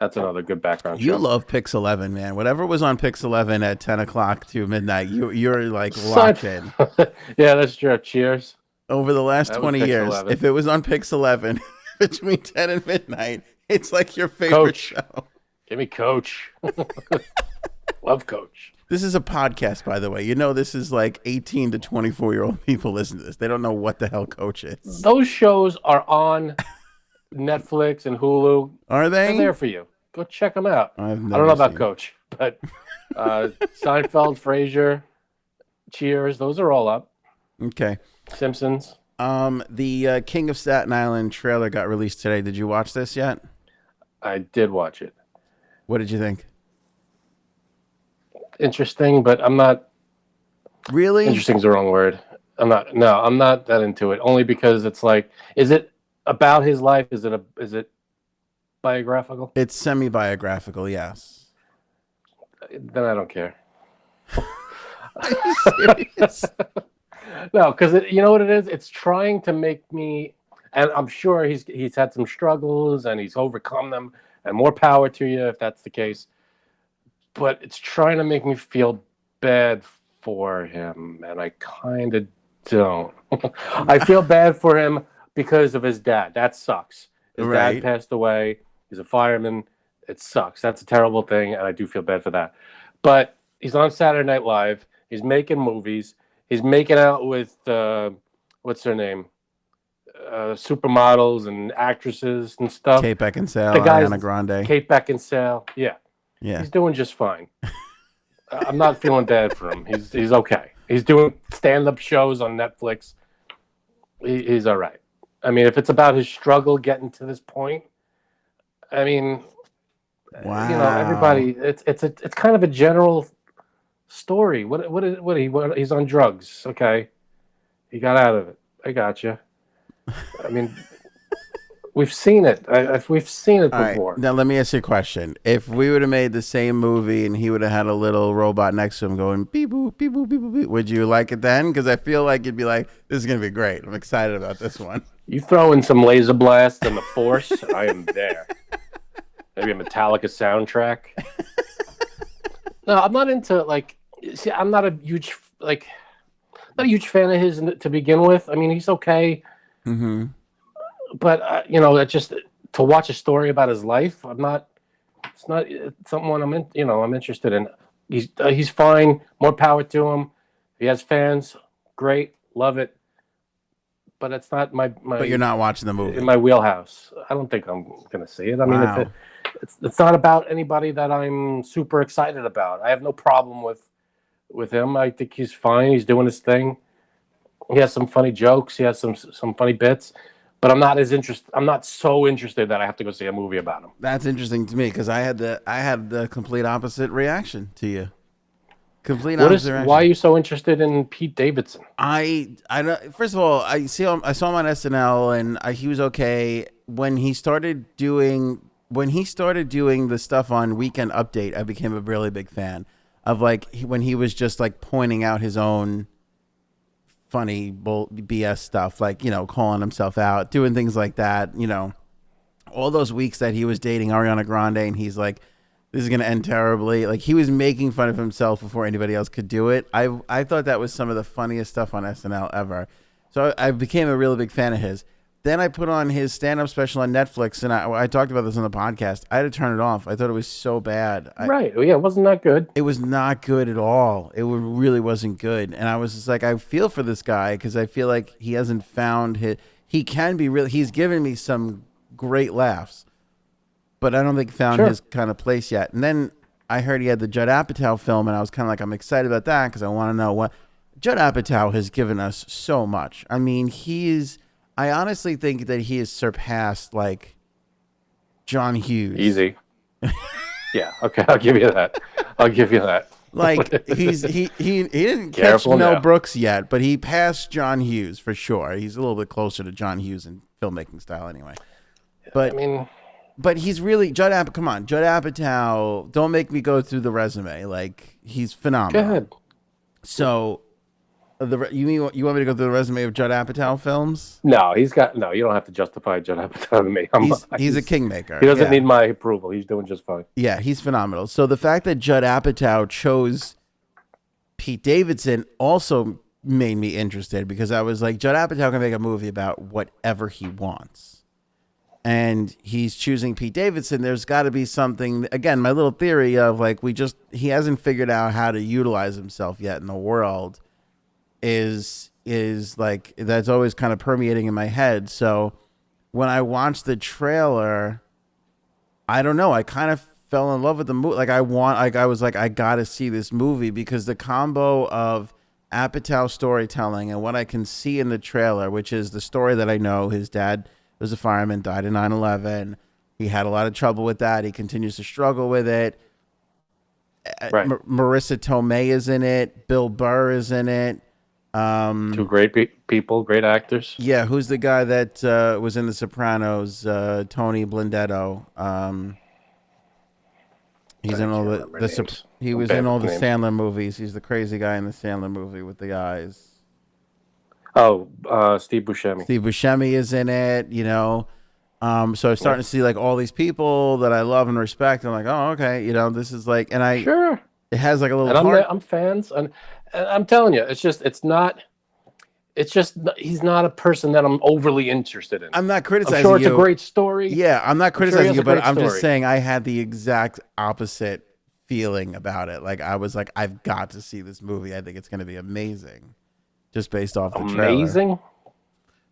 That's another good background show. You love Pix 11, man. Whatever was on Pix 11 at 10 o'clock to midnight, you're like locked in. Yeah, that's true. Cheers. Over the last 20 years, 11. If it was on Pix 11 between 10 and midnight, it's like your favorite show. Give me Coach. Love Coach. This is a podcast, by the way. You know, this is like 18 to 24-year-old people listen to this. They don't know what the hell Coach is. Those shows are on Netflix and Hulu. Are they? They're there for you. Go check them out. I don't know about Coach, but Seinfeld, Frasier, Cheers, those are all up. Okay. Simpsons. The King of Staten Island trailer got released today. Did you watch this yet? I did watch it. What did you think? Interesting, but I'm not. Really? Interesting is the wrong word. I'm not that into it. Only because it's like, is it about his life? Is it biographical? It's semi-biographical, yes. Then I don't care. Are you serious? No, because you know what it is? It's trying to make me, and I'm sure he's had some struggles and he's overcome them, and more power to you if that's the case. But it's trying to make me feel bad for him, and I kind of don't. I feel bad for him because of his dad. That sucks. His dad Right. passed away. He's a fireman. It sucks. That's a terrible thing, and I do feel bad for that. But he's on Saturday Night Live. He's making movies. He's making out with what's her name? Supermodels and actresses and stuff. Kate Beckinsale, The guy's Ariana Grande. Kate Beckinsale. Yeah, Yeah. he's doing just fine. I'm not feeling bad for him. He's okay. He's doing stand-up shows on Netflix. He's all right. I mean, if it's about his struggle getting to this point, I mean, Wow. you know, everybody. It's kind of a general story. He's on drugs. Okay, he got out of it. I got you. I mean, we've seen it. We've seen it All right. before. Now let me ask you a question. If we would have made the same movie and he would have had a little robot next to him going beep boop beep boop beep boop, beep, would you like it then? Because I feel like you'd be like, this is gonna be great. I'm excited about this one. You throw in some laser blast and the Force, I am there. Maybe a Metallica soundtrack. No, I'm not into See, I'm not a huge fan of his to begin with. I mean, he's okay. Mm-hmm. But you know, it's just to watch a story about his life. I'm not. It's not someone I'm in. You know, I'm interested in. He's fine. More power to him. He has fans. Great, love it. But it's not my. But you're not watching the movie in my wheelhouse. I don't think I'm gonna see it. I mean, Wow. it's not about anybody that I'm super excited about. I have no problem with him. I think he's fine. He's doing his thing. He has some funny jokes. He has some funny bits. But I'm not so interested that I have to go see a movie about him. That's interesting to me because I had the complete opposite reaction to you. Complete opposite reaction. Why are you so interested in Pete Davidson? I don't. First of all, I saw him on SNL and he was okay when he started doing the stuff on Weekend Update. I became a really big fan of when he was just pointing out his own funny BS stuff, calling himself out, doing things like that. All those weeks that he was dating Ariana Grande and he's like, this is going to end terribly. He was making fun of himself before anybody else could do it. I thought that was some of the funniest stuff on SNL ever. So I became a really big fan of his. Then I put on his stand-up special on Netflix, and I talked about this on the podcast. I had to turn it off. I thought it was so bad. Right. Yeah, it wasn't that good. It was not good at all. It really wasn't good. And I was just like, I feel for this guy because I feel like he hasn't found he can be really, he's given me some great laughs, but I don't think found his kind of place yet. And then I heard he had the Judd Apatow film, and I was kind of like, I'm excited about that because I want to know what Judd Apatow has given us so much. I mean, I honestly think that he has surpassed John Hughes. Easy. Yeah. Okay. I'll give you that. He didn't catch Mel Brooks yet, but he passed John Hughes for sure. He's a little bit closer to John Hughes in filmmaking style anyway. But I mean, but he's really Judd Apatow. Don't make me go through the resume. He's phenomenal. Go ahead. So you want me to go through the resume of Judd Apatow films? No, you don't have to justify Judd Apatow to me. He's a kingmaker. He doesn't need my approval. He's doing just fine. Yeah, he's phenomenal. So the fact that Judd Apatow chose Pete Davidson also made me interested because I was like, Judd Apatow can make a movie about whatever he wants. And he's choosing Pete Davidson. There's got to be something, again, my little theory of he hasn't figured out how to utilize himself yet in the world. Is that's always kind of permeating in my head. So when I watched the trailer, I don't know, I kind of fell in love with the movie. I was like, I gotta see this movie because the combo of Apatow storytelling and what I can see in the trailer, which is the story that I know, his dad was a fireman, died in 9/11. He had a lot of trouble with that. He continues to struggle with it. Right. Marissa Tomei is in it. Bill Burr is in it. Two great people, great actors. Yeah, who's the guy that was in The Sopranos? Tony Blundetto. He's in all he was in all the Sandler movies. He's the crazy guy in the Sandler movie with the eyes. Oh, Steve Buscemi. Steve Buscemi is in it. So I'm starting to see all these people that I love and respect. I'm like, oh, okay. This is and I. Sure. It has like a little And heart. I'm fans, and I'm telling you, it's just he's not a person that I'm overly interested in. I'm not I'm sure criticizing it's a you. great story. Yeah, I'm not I'm sure he criticizing has you, a but great I'm just story. saying I had the exact opposite feeling about it. Like I was like, I've got to see this movie. I think it's going to be amazing, just based off the trailer. Amazing.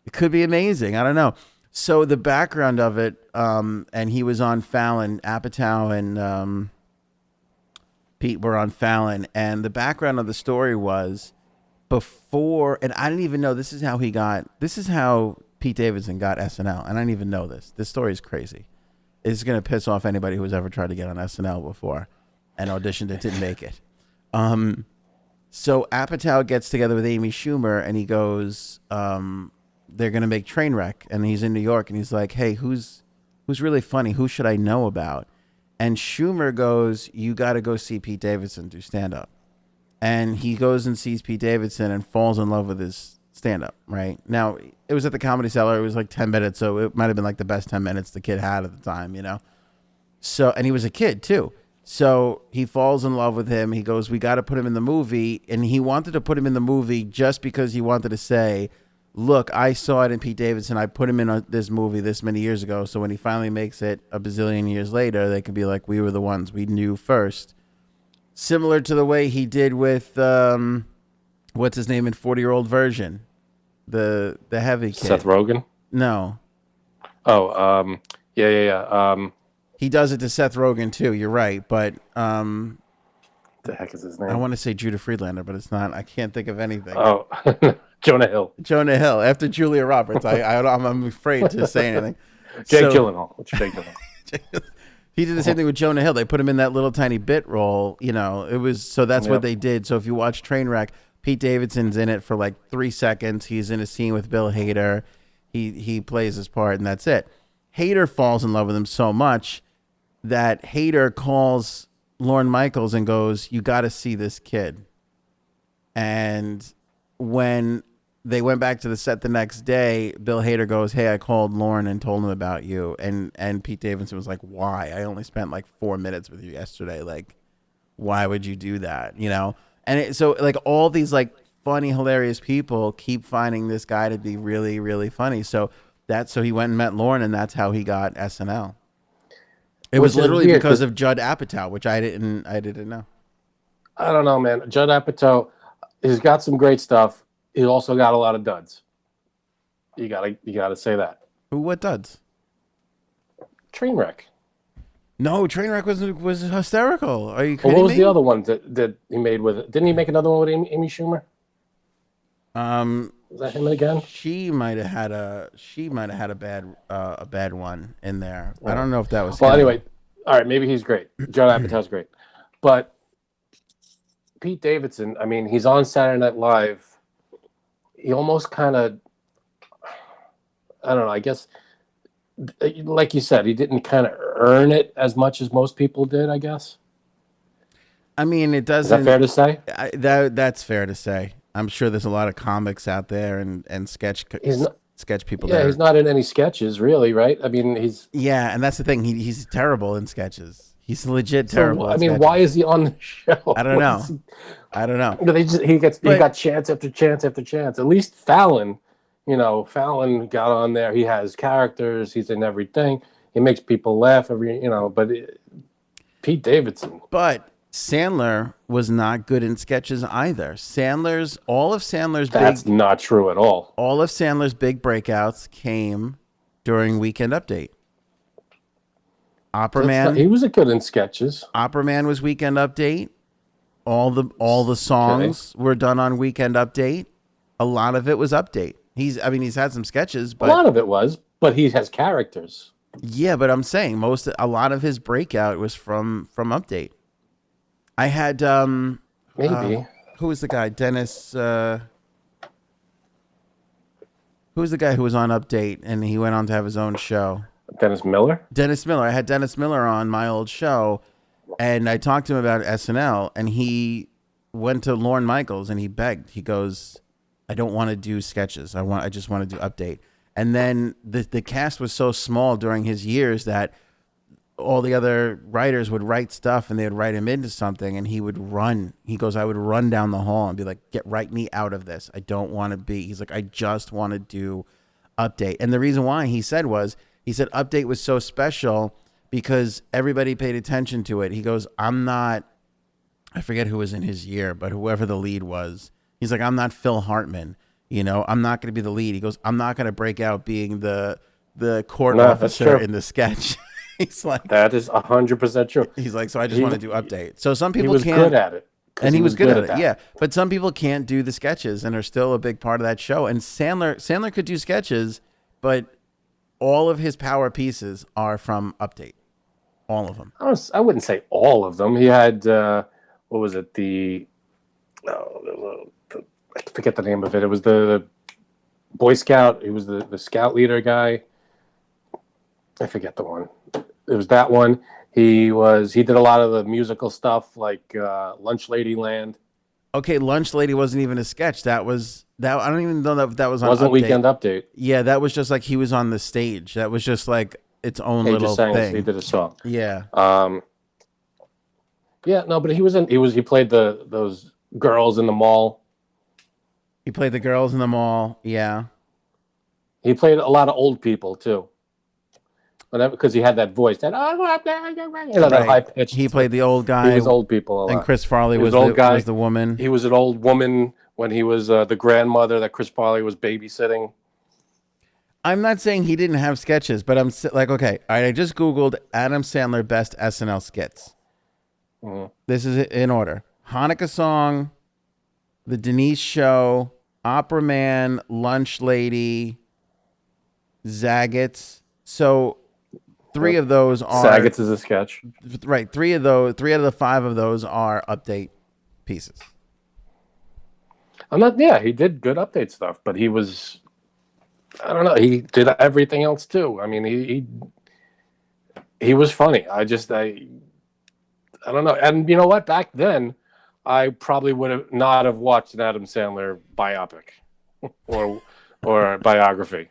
It could be amazing. I don't know. So the background of it, and he was on Fallon, Apatow and Pete were on Fallon, and the background of the story was before, and I didn't even know this is how he got. This is how Pete Davidson got SNL, and I didn't even know this. This story is crazy. It's gonna piss off anybody who's ever tried to get on SNL before and auditioned and didn't make it. So Apatow gets together with Amy Schumer, and he goes, they're gonna make Trainwreck, and he's in New York, and he's like, hey, who's really funny? Who should I know about? And Schumer goes, you got to go see Pete Davidson do stand up. And he goes and sees Pete Davidson and falls in love with his stand up, right? Now, it was at the Comedy Cellar. It was like 10 minutes. So it might have been like the best 10 minutes the kid had at the time, you know? So, and he was a kid too. So he falls in love with him. He goes, we got to put him in the movie. And he wanted to put him in the movie just because he wanted to say, look, I saw it in Pete Davidson. I put him in this movie this many years ago. So when he finally makes it a bazillion years later, they can be like, we were the ones we knew first. Similar to the way he did with, what's his name in 40-Year-Old Version? The heavy kid. Seth Rogen? No. Oh, yeah. He does it to Seth Rogen too. You're right. But the heck is his name? I want to say Judah Friedlander, but it's not. I can't think of anything. Oh, Jonah Hill. Jonah Hill. After Julia Roberts, I'm afraid to say anything. Jake Gyllenhaal. What's Jake Gyllenhaal? He did the same thing with Jonah Hill. They put him in that little tiny bit role. You know, it was so that's what they did. So if you watch Trainwreck, Pete Davidson's in it for like 3 seconds. He's in a scene with Bill Hader. He plays his part, and that's it. Hader falls in love with him so much that Hader calls Lorne Michaels and goes, you got to see this kid. And when they went back to the set the next day, Bill Hader goes, hey, I called Lorne and told him about you. And Pete Davidson was like, why? I only spent like 4 minutes with you yesterday. Like, why would you do that? You know? And so like all these like funny, hilarious people keep finding this guy to be really, really funny. So he went and met Lorne, and that's how he got SNL. It was literally because of Judd Apatow, which I didn't know. I don't know, man. Judd Apatow, he's got some great stuff. He's also got a lot of duds. You gotta say that. What duds? Trainwreck. No, Trainwreck was hysterical. Are you kidding me? What was the other one that he made with it? Didn't he make another one with Amy Schumer? Was that him again? She might have had a bad one in there. I don't know if that was. Well, anyway, all right, maybe he's great. Judd Apatow's great, but Pete Davidson. I mean, he's on Saturday Night Live. He almost kind of, I don't know. I guess, like you said, he didn't kind of earn it as much as most people did. I guess. I mean, it doesn't. Is that fair to say? That's fair to say. I'm sure there's a lot of comics out there and sketch people. Yeah, there. He's not in any sketches, really, right? I mean, he's. Yeah, and that's the thing. He's terrible in sketches. He's legit terrible. I mean, why is he on the show? I don't know. I don't know. He got chance after chance after chance. At least Fallon, Fallon got on there. He has characters. He's in everything. He makes people laugh Pete Davidson. But Sandler was not good in sketches either. That's not true at all. All of Sandler's big breakouts came during Weekend Update. Opera Man. He was good in sketches. Opera Man was Weekend Update. All the songs were done on Weekend Update. A lot of it was Update. He's had some sketches, but a lot of it was, but he has characters. Yeah, but I'm saying a lot of his breakout was from Update. I had maybe who was the guy? Dennis. Who was the guy who was on Update and he went on to have his own show? Dennis Miller. I had Dennis Miller on my old show, and I talked to him about SNL, and he went to Lorne Michaels and he begged. He goes, "I don't want to do sketches. I just want to do Update." And then the cast was so small during his years that all the other writers would write stuff and they would write him into something and he would run. He goes, I would run down the hall and be like, write me out of this. I don't want to be. He's like, I just want to do Update. And the reason why he said Update was so special because everybody paid attention to it. He goes, I forget who was in his year, but whoever the lead was, he's like, I'm not Phil Hartman. You know, I'm not going to be the lead. He goes, I'm not going to break out being the court officer in the sketch. He's like, that is 100% true. He's like, so I just want to do Update. So some people can't. He was good at it. And he was good at it, yeah. But some people can't do the sketches and are still a big part of that show. And Sandler could do sketches, but all of his power pieces are from Update. All of them. I wouldn't say all of them. He had, what was it? I forget the name of it. It was the Boy Scout. He was the scout leader guy. I forget the one. It was that one. He did a lot of the musical stuff like Lunch Lady Land. Okay, Lunch Lady wasn't even a sketch. That I don't even know that was on Wasn't Update. Weekend Update. Yeah, that was just like he was on the stage. That was just like its own He little just sang thing. He did a song. Yeah. Yeah, no, but he played those girls in the mall. He played the girls in the mall. Yeah. He played a lot of old people too. Because he had that voice, that high pitched. He played the old guy. He was old people a lot. And Chris Farley was the woman. He was an old woman when he was the grandmother that Chris Farley was babysitting. I'm not saying he didn't have sketches, but I'm like, okay, all right, I just Googled Adam Sandler best SNL skits. Mm-hmm. This is in order. Hanukkah Song, The Denise Show, Opera Man, Lunch Lady, Zagat's. So three of those are... Zagat's is a sketch. Right, three out of the five of those are Update pieces. He did good Update stuff, but he was... I don't know. He did everything else too. I mean, he was funny. I don't know. And you know what? Back then, I probably would not have watched an Adam Sandler biopic or biography.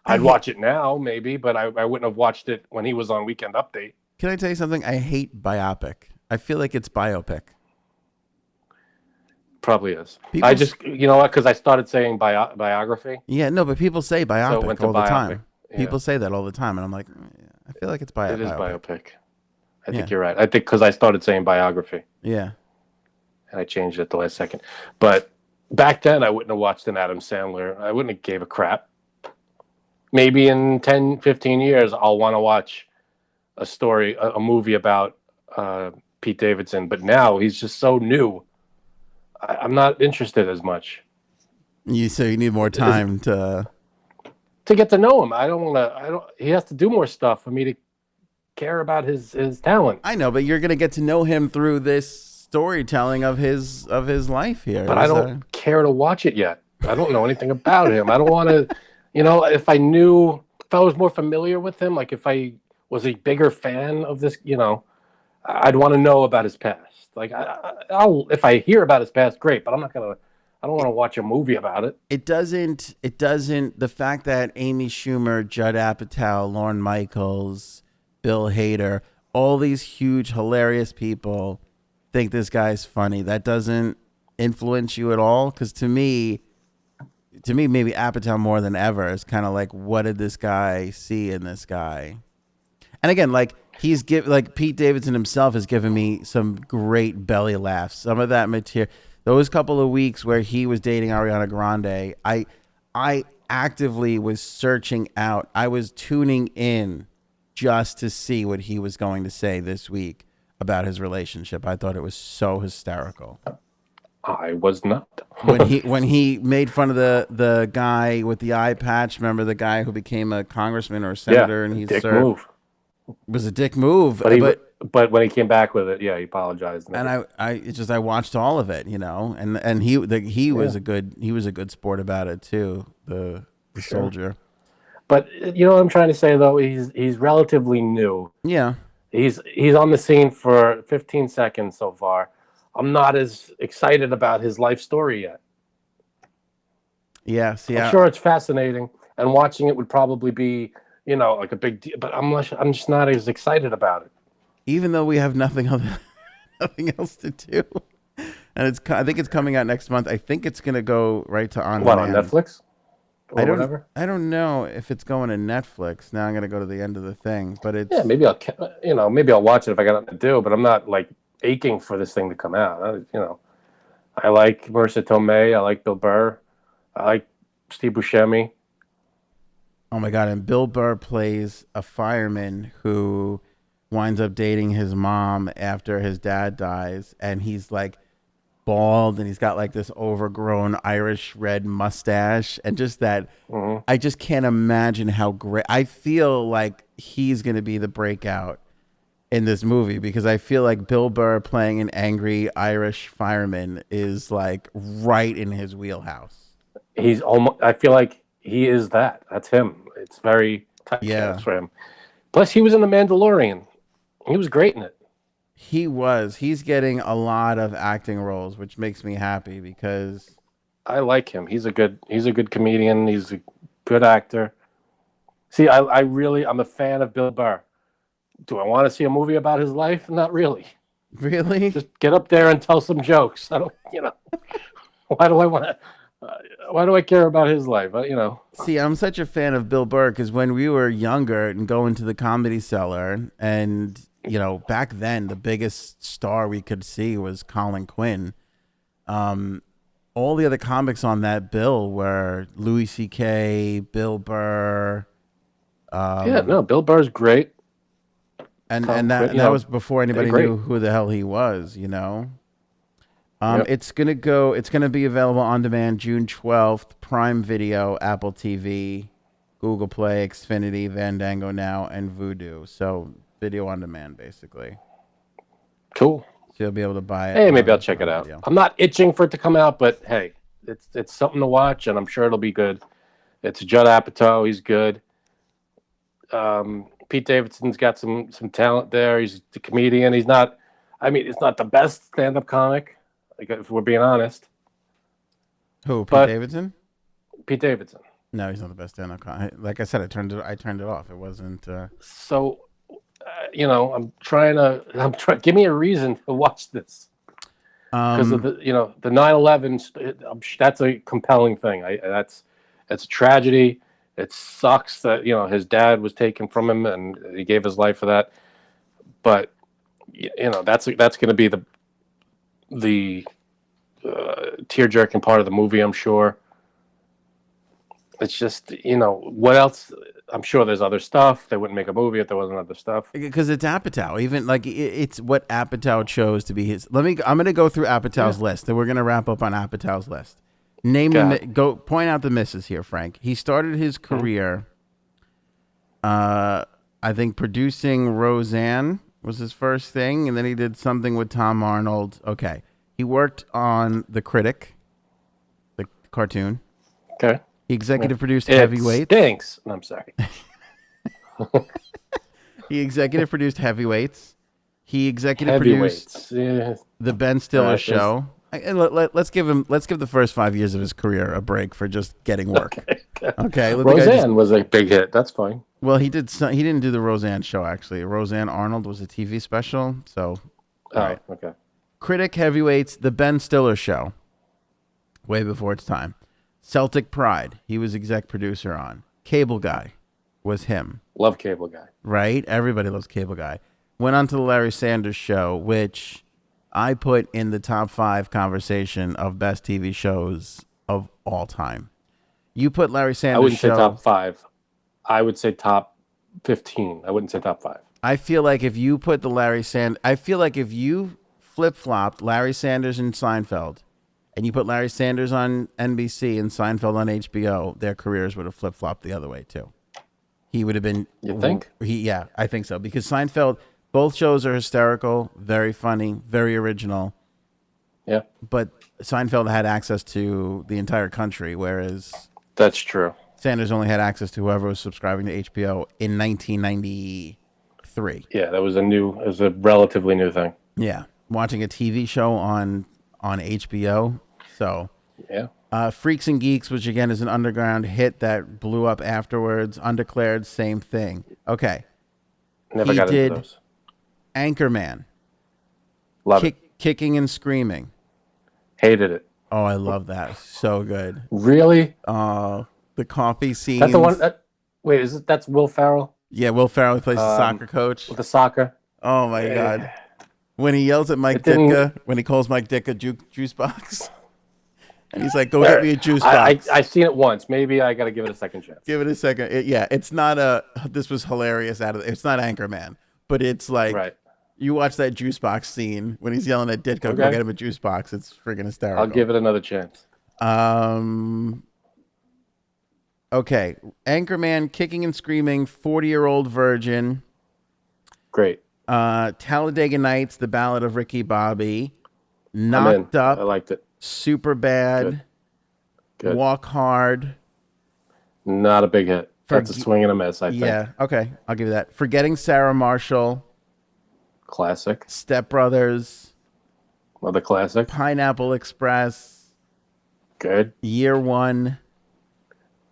I'd watch it now, maybe, but I wouldn't have watched it when he was on Weekend Update. Can I tell you something? I hate biopic. I feel like it's biopic. Probably is. You know what? Because I started saying biography. Yeah, no, but people say biopic all the time. Yeah. People say that all the time, and I'm like, I feel like it's biopic. It is biopic. I think you're right. I think because I started saying biography. Yeah. And I changed it at the last second. But back then, I wouldn't have watched an Adam Sandler. I wouldn't have gave a crap. Maybe in 10, 15 years, I'll want to watch a movie about Pete Davidson. But now he's just so new. I'm not interested as much. So you need more time to get to know him. He has to do more stuff for me to care about his talent. I know, but you're going to get to know him through this storytelling of his life here. But I don't care to watch it yet. I don't know anything about him. I don't want to, if I was more familiar with him, like if I was a bigger fan of this, I'd want to know about his past. Like if I hear about his past, great, but I don't want to watch a movie about it. It doesn't, the fact that Amy Schumer, Judd Apatow, Lorne Michaels, Bill Hader, all these huge, hilarious people think this guy's funny. That doesn't influence you at all? Because to me, maybe Apatow more than ever is kind of like, what did this guy see in this guy? And again, like Pete Davidson himself has given me some great belly laughs. Some of that material, those couple of weeks where he was dating Ariana Grande, I actively was searching out. I was tuning in just to see what he was going to say this week about his relationship. I thought it was so hysterical. I was not. when he made fun of the guy with the eye patch. Remember the guy who became a congressman or a senator, and he move. It was a dick move. But when he came back with it, he apologized. And I watched all of it, and he was a good sport about it too. The soldier. But you know what I'm trying to say though, he's relatively new. Yeah. He's on the scene for 15 seconds so far. I'm not as excited about his life story yet. Yes, yeah. I'm sure it's fascinating, and watching it would probably be like a big deal. But I'm just not as excited about it. Even though we have nothing other, nothing else to do. And I think it's coming out next month. I think it's gonna go right to on What, on demand. Netflix or whatever? I don't know if it's going to Netflix. Now I'm gonna go to the end of the thing, but Yeah, it's maybe maybe I'll watch it if I got nothing to do. But I'm not like aching for this thing to come out. I like Marissa Tomei. I like Bill Burr. I like Steve Buscemi. oh my god! And Bill Burr plays a fireman who winds up dating his mom after his dad dies, and he's like bald and he's got like this overgrown Irish red mustache and just that Hmm. I just can't imagine how great I feel like he's going to be the breakout in this movie because I feel like Bill Burr playing an angry Irish fireman is like right in his wheelhouse. He's almost. I feel like he is that. That's him. It's very typecast Yeah, for him. Plus, he was in The Mandalorian. He was great in it. he's getting a lot of acting roles, which makes me happy because I like him. He's a good comedian. He's a good actor. See, I'm a fan of Bill Burr. Do I want to see a movie about his life? Not really. really. Just get up there and tell some jokes. I don't, why do I want to? Why do I care about his life? See, I'm such a fan of Bill Burr because when we were younger and going to the Comedy Cellar, and back then the biggest star we could see was Colin Quinn. Um, all the other comics on that bill were Louis C.K., Bill Burr, Yeah, um, no, Bill Burr's great. and Colin that Quinn, and that was before they're anybody great. knew who the hell he was. Yep. It's gonna be available on demand June 12th. Prime Video, Apple TV, Google Play, Xfinity, Fandango Now, and Vudu. So video on demand, basically. Cool. So you'll be able to buy it Hey, maybe I'll on check it out. video. I'm not itching for it to come out, but hey, it's something to watch, and I'm sure it'll be good. It's Judd Apatow. He's good. Pete Davidson's got some talent there. He's a comedian. He's not. I mean, it's not the best stand-up comic, like, if we're being honest. Who? Pete But Davidson? Pete Davidson. No, he's not the best stand-up comic. Like I said, I turned it off. It wasn't. So, I'm trying. Give me a reason to watch this because of Um. the 9/11. That's a compelling thing. It's a tragedy. It sucks that his dad was taken from him and he gave his life for that. But that's going to be the tear jerking part of the movie. I'm sure. It's just what else. I'm sure there's other stuff. They wouldn't make a movie if there wasn't other stuff. Because it's Apatow. Even like it's what Apatow chose to be his. I'm gonna go through Apatow's Yeah. list, and we're gonna wrap up on Apatow's list. Name God. go point out the misses here, Frank. He started his Mhm. career. I think producing Roseanne was his first thing, and then he did something with Tom Arnold. Okay, he worked on The Critic, the cartoon. Okay. He executive produced It Heavyweights. stinks. No, I'm sorry. He executive produced Heavyweights. He executive produced Heavyweights. Yeah. the Ben Stiller There's- Show. And let's give the first 5 years of his career a break for just getting work. Okay, let the guy just- Roseanne was a big hit. That's fine. well, he didn't do the Roseanne show actually. Roseanne Arnold was a TV special. So, Oh, all right. okay. Critic, Heavyweights, the Ben Stiller Show, way before its time. Celtic Pride, he was exec producer on. Cable Guy was him, Love Cable Guy. right? Everybody loves Cable Guy. Went on to the Larry Sanders Show, which I put in the top 5 conversation of best TV shows of all time. You put Larry Sanders I wouldn't Show. say top 5. I would say top 15. I wouldn't say top 5. I feel like if you put the I feel like if you flip flopped Larry Sanders and Seinfeld, and you put Larry Sanders on NBC and Seinfeld on HBO, their careers would have flip flopped the other way too. He would have been. You think? Yeah, I think so because Seinfeld. Both shows are hysterical, very funny, very original. Yeah, But Seinfeld had access to the entire country, whereas that's true. Sanders only had access to whoever was subscribing to HBO in 1993. Yeah, it was a relatively new thing. Yeah, watching a TV show on HBO. So Yeah. Freaks and Geeks, which again is an underground hit that blew up afterwards. Undeclared, same thing. Okay. Never He got into did those. Anchorman. Love it. Kicking and Screaming. Hated it. Oh, I love that. So good. Really? The coffee scenes. That's the one. That's Will Ferrell? Yeah, Will Ferrell plays the soccer coach. With the soccer. Oh my God. When he yells at Mike Ditka, when he calls Mike Ditka juice box. And he's like, go get me a juice box. I've seen it once. Maybe I got to give it a second chance. Give it a second. It's not this was hilarious it's not Anchorman, but it's like, right. You watch that juice box scene when he's yelling at Ditka, go get him a juice box. It's friggin' hysterical. I'll give it another chance. Okay. Anchorman, Kicking and Screaming, 40-Year-Old Virgin. Great. Talladega Nights, The Ballad of Ricky Bobby. Knocked Up. I liked it. Super Bad. Good. Walk Hard. Not a big hit. That's a swing and a miss, I think. Yeah, okay. I'll give you that. Forgetting Sarah Marshall. Classic. Step Brothers. Another classic. Pineapple Express. Good. Year One.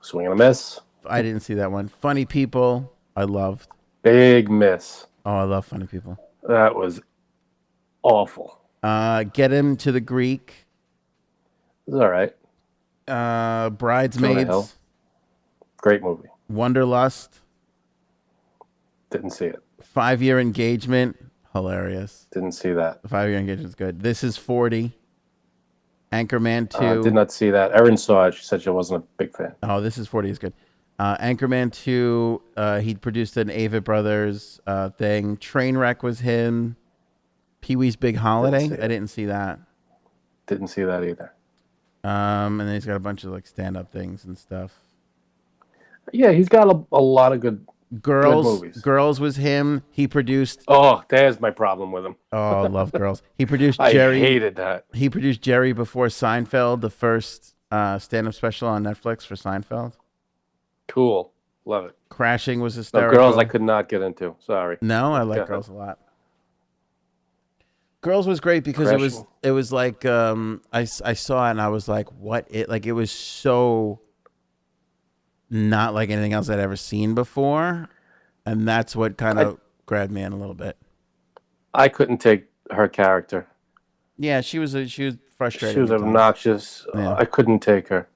Swing and a miss. I didn't see that one. Funny People. I loved. Big miss. Oh, I love Funny People. That was awful. Get Him to the Greek. It was all right. Bridesmaids. Great movie. Wanderlust. Didn't see it. 5-Year Engagement. Hilarious. Didn't see that. 5-Year Engagement's good. This Is 40. Anchorman 2. Did not see that. Erin saw it. She said she wasn't a big fan. Oh, This Is 40 is good. Anchorman 2. He produced an Avett Brothers thing. Trainwreck was him. Pee-wee's Big Holiday. I didn't see that. Didn't see that either. And then he's got a bunch of like stand-up things and stuff. Yeah, he's got a lot of good movies. Girls was him. He produced. Oh, there's my problem with him. Oh, I love Girls. He produced Jerry. I hated that. He produced Jerry Before Seinfeld, the first stand-up special on Netflix for Seinfeld. Cool. Love it. Crashing was hysterical. No, Girls I could not get into. Sorry. No, I like Girls a lot. Girls was great because it was like I saw it and I was like, what? It was so not like anything else I'd ever seen before, and that's what kind of grabbed me in a little bit. I couldn't take her character. Yeah, she was frustrating. She was obnoxious. Yeah. I couldn't take her.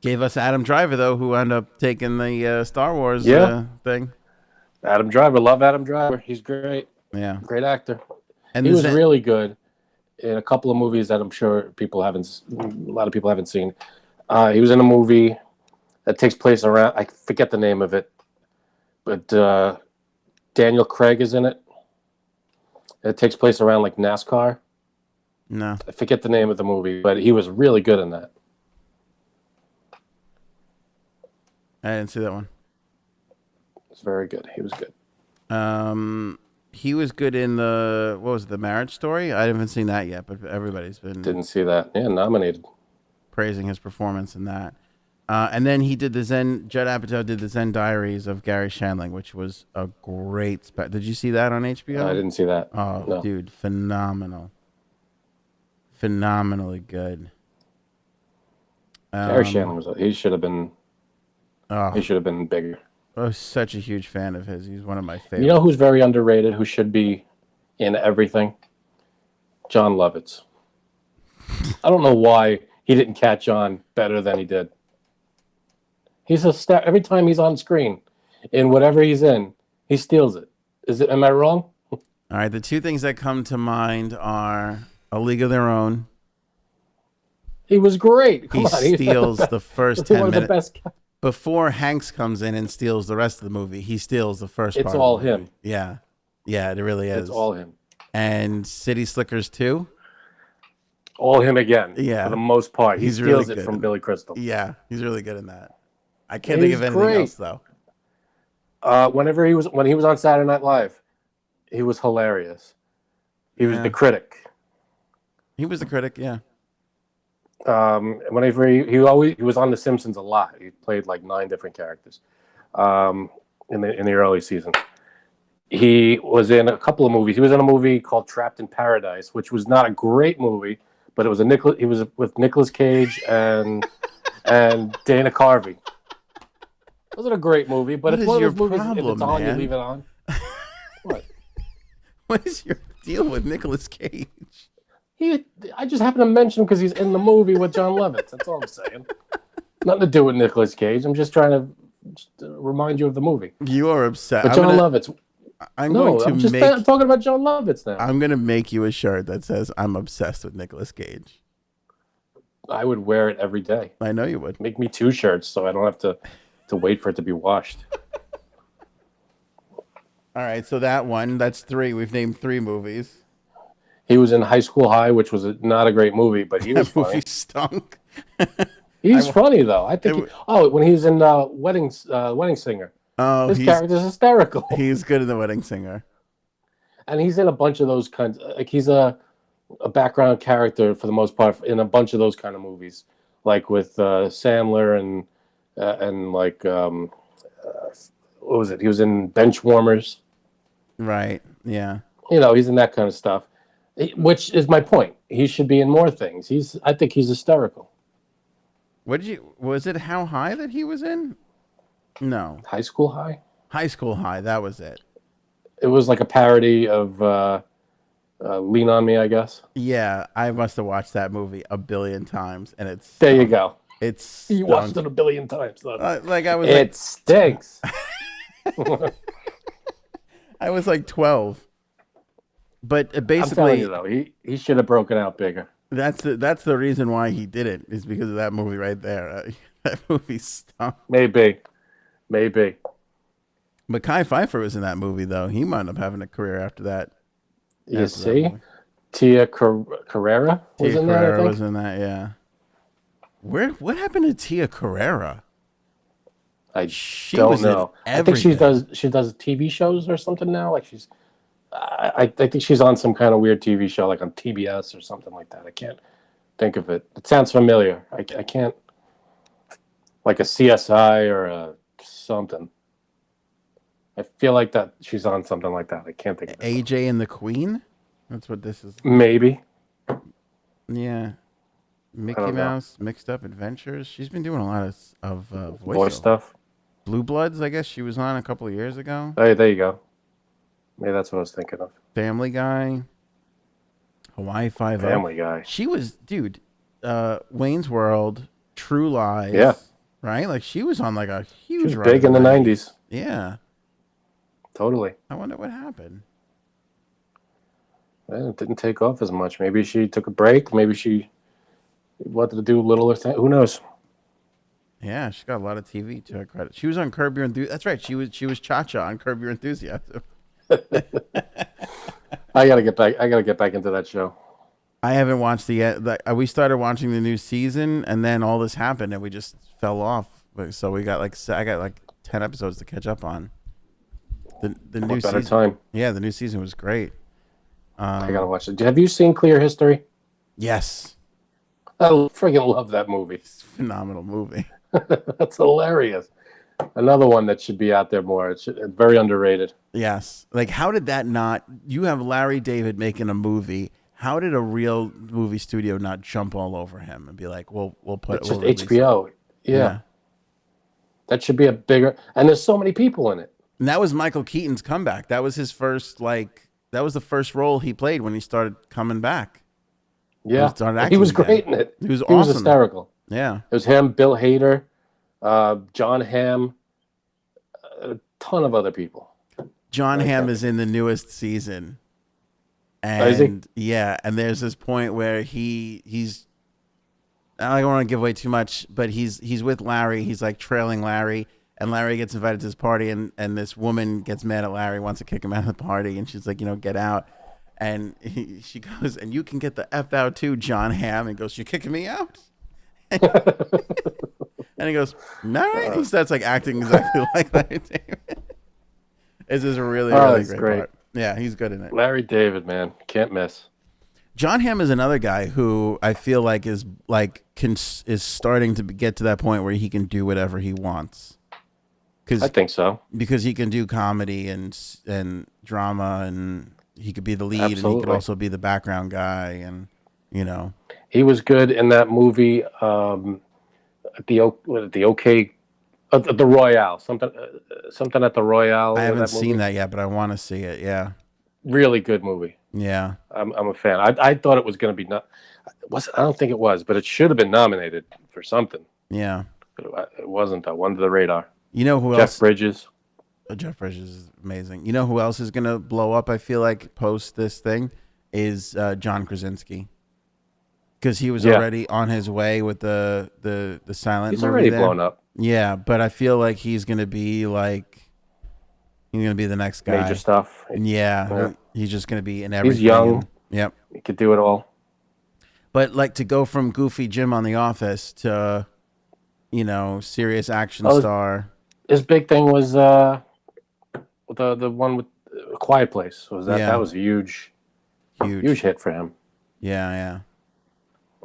Gave us Adam Driver though, who ended up taking the Star Wars thing. Adam Driver, love Adam Driver. He's great. Yeah, great actor. And he was really good in a couple of movies that I'm sure a lot of people haven't seen. He was in a movie that takes place around, I forget the name of it, but Daniel Craig is in it. It takes place around like NASCAR. No. I forget the name of the movie, but he was really good in that. I didn't see that one. It's very good. He was good. He was good in the Marriage Story? I haven't seen that yet, but everybody's been didn't see that. Yeah, nominated. Praising his performance in that. And then he did Judd Apatow did the Zen Diaries of Gary Shandling, which was a great Did you see that on HBO? I didn't see that. Oh, no. Dude, phenomenal. Phenomenally good. Gary Shandling he should have been bigger. I was such a huge fan of his. He's one of my favorites. You know who's very underrated, who should be in everything? John Lovitz. I don't know why he didn't catch on better than he did. He's a star. Every time he's on screen, in whatever he's in, he steals it. Am I wrong? All right, the two things that come to mind are A League of Their Own. He was great. He steals the first 10 minutes. The best. Before Hanks comes in and steals the rest of the movie, he steals the first part. It's all him. Yeah. Yeah, it really is. It's all him. And City Slickers 2? All him again. Yeah. For the most part. He steals really it from Billy Crystal. Yeah, he's really good in that. I can't think of anything else, though. When he was on Saturday Night Live, he was hilarious. He was the critic. He was the critic, yeah. Whenever he was on The Simpsons a lot. He played like 9 different characters in the early season. He was in a couple of movies. He was in a movie called Trapped in Paradise, which was not a great movie, but it was he was with Nicolas Cage and Dana Carvey. It wasn't a great movie, but What it's is one of your those movies. If problem, it's on, you man? leave it on. What? What is your deal with Nicolas Cage? I just happen to mention him because he's in the movie with John Lovitz. That's all I'm saying. Nothing to do with Nicolas Cage. I'm just trying to remind you of the movie. You are upset. But John Lovitz. I'm talking about John Lovitz now. I'm going to make you a shirt that says I'm obsessed with Nicolas Cage. I would wear it every day. I know you would. Make me 2 shirts so I don't have to wait for it to be washed. All right, so that's 3. We've named 3 movies. He was in High School High, which was not a great movie, but he was funny. Movie stunk. He's funny though. I think. When he's in Wedding Singer. Oh, his character's hysterical. He's good in The Wedding Singer, and he's in a bunch of those kinds. Like he's a background character for the most part in a bunch of those kind of movies, like with Sandler and like what was it? He was in Benchwarmers. Right. Yeah. He's in that kind of stuff, which is my point. He should be in more things. I think he's hysterical. Was it How High that he was in? No. High School High? High School High, that was it. It was like a parody of Lean on Me, I guess. Yeah, I must have watched that movie a billion times, and it's... There you go. You watched it a billion times, though. It stinks. I was like 12. But basically... I'm telling you, though, he should have broken out bigger. That's the reason why he did it, is because of that movie right there. That movie stunk. Maybe. But Kai Pfeiffer was in that movie, though. He might end up having a career after that. You see? Tia Carrera was in that, I think. was in that, yeah. What happened to Tia Carrera? I don't know. I think she does TV shows or something now. Like I think she's on some kind of weird TV show, like on TBS or something like that. I can't think of it. It sounds familiar. I can't, like a CSI or a something. I feel like that she's on something like that. I can't think of it. AJ and the Queen? That's what this is. Maybe. Yeah. Mickey Mouse, Mixed Up Adventures. She's been doing a lot of voice stuff. Blue Bloods, I guess she was on a couple of years ago. Hey, there you go. Maybe that's what I was thinking of. Family Guy. Hawaii Five-0. Family Guy. She was, dude, Wayne's World, True Lies. Yeah. Right? Like she was on like a huge She was big in the 90s. Yeah. Totally. I wonder what happened. Well, it didn't take off as much. Maybe she took a break. Maybe she wanted to do littler things. Who knows? Yeah, she got a lot of TV to her credit. She was on Curb Your Enthusiasm. That's right. She was Cha-Cha on Curb Your Enthusiasm. I gotta get back into that show. I haven't watched it yet. We started watching the new season, and then all this happened, and we just fell off. So I got like 10 episodes to catch up on. The new season. Time. Yeah, the new season was great. I gotta watch it. Have you seen Clear History? Yes. I freaking love that movie. It's a phenomenal movie. That's hilarious. Another one that should be out there more. It's very underrated. Yes. Like, how did that not... You have Larry David making a movie. How did a real movie studio not jump all over him and be like, we'll put... It's just HBO. Yeah. That should be a bigger... And there's so many people in it. And that was Michael Keaton's comeback. That was his first, that was the first role he played when he started coming back. Yeah. He was great in it. He was awesome. He was hysterical. Yeah. It was him, Bill Hader, John Hamm, a ton of other people. John Hamm is in the newest season. And is he? Yeah, and there's this point where he's I don't want to give away too much, but he's with Larry. He's like trailing Larry, and Larry gets invited to this party, and this woman gets mad at Larry, wants to kick him out of the party, and she's like, get out. And she goes, and you can get the F out too, John Hamm. And goes, you're kicking me out? And he goes, no. And he starts like acting exactly like Larry David. This is a really great part. Yeah, he's good in it. Larry David, man, can't miss. John Hamm is another guy who I feel like is starting to get to that point where he can do whatever he wants. I think so. Because he can do comedy and drama, and he could be the lead. Absolutely. And he could also be the background guy, and you know. He was good in that movie. At the OK, at the Royale, something at the Royale. I You know haven't that seen movie? that yet, but I want to see it. Yeah. Really good movie. Yeah. I'm a fan. I thought it was going to be not. I don't think it was, but it should have been nominated for something. Yeah. But it wasn't. Though. Under the radar. You know who Jeff else? Bridges. Jeff Bridges is amazing. You know who else is going to blow up, I feel like, post this thing? Is John Krasinski. Because he was already on his way with the silent He's movie already there. blown up. Yeah, but I feel like he's going to be like, he's going to be the next guy. Major stuff. Yeah. He's just going to be in everything. He's young. Yep. He could do it all. But like to go from goofy Jim on The Office to, serious action star. His big thing was the one with Quiet Place. That was a huge hit for him. Yeah.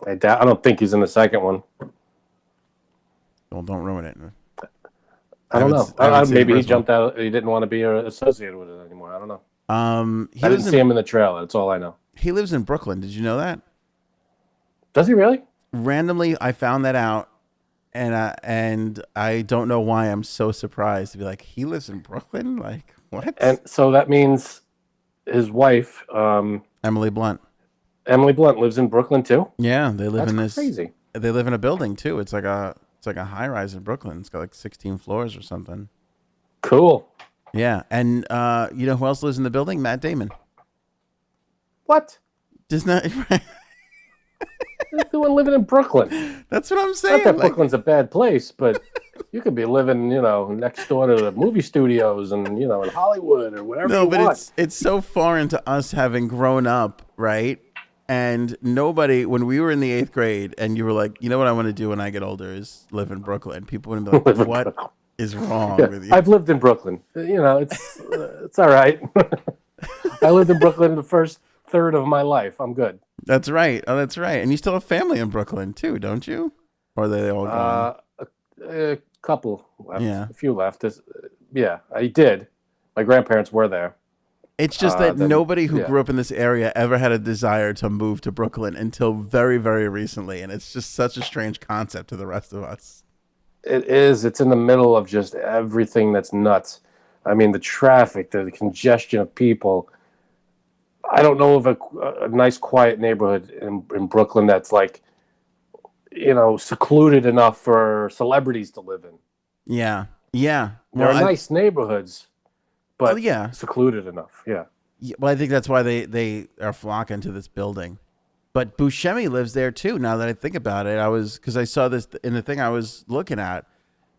I don't think he's in the second one. Well, don't ruin it. I don't know. Maybe he jumped out. He didn't want to be associated with it anymore. I don't know. I didn't see him in the trailer. That's all I know. He lives in Brooklyn. Did you know that? Does he really? Randomly, I found that out, and I don't know why I'm so surprised to be like, he lives in Brooklyn? Like, what? And so that means his wife, Emily Blunt. Emily Blunt lives in Brooklyn too? Yeah, they live That's crazy. They live in a building too. It's like a high rise in Brooklyn. It's got like 16 floors or something. Cool. Yeah, and you know who else lives in the building? Matt Damon. What? Does not. Who's doing living in Brooklyn? That's what I'm saying. Not that Brooklyn's a bad place, but you could be living, next door to the movie studios and, in Hollywood or whatever. No, but it's so foreign to us having grown up, right? And nobody, when we were in the 8th grade, and you were like, you know what I want to do when I get older is live in Brooklyn. People wouldn't be like, what is wrong with you? I've lived in Brooklyn. It's all right. I lived in Brooklyn the first third of my life. I'm good. That's right. Oh, that's right. And you still have family in Brooklyn too, don't you? Or are they all gone? A couple left. Yeah. A few left. Yeah, I did. My grandparents were there. It's just that nobody who grew up in this area ever had a desire to move to Brooklyn until very, very recently. And it's just such a strange concept to the rest of us. It is. It's in the middle of just everything that's nuts. I mean, the traffic, the congestion of people. I don't know of a nice, quiet neighborhood in Brooklyn that's like, secluded enough for celebrities to live in. Yeah. There are nice neighborhoods, but secluded enough. Yeah. Well, I think that's why they are flocking to this building. But Buscemi lives there too. Now that I think about it, because I saw this in the thing I was looking at.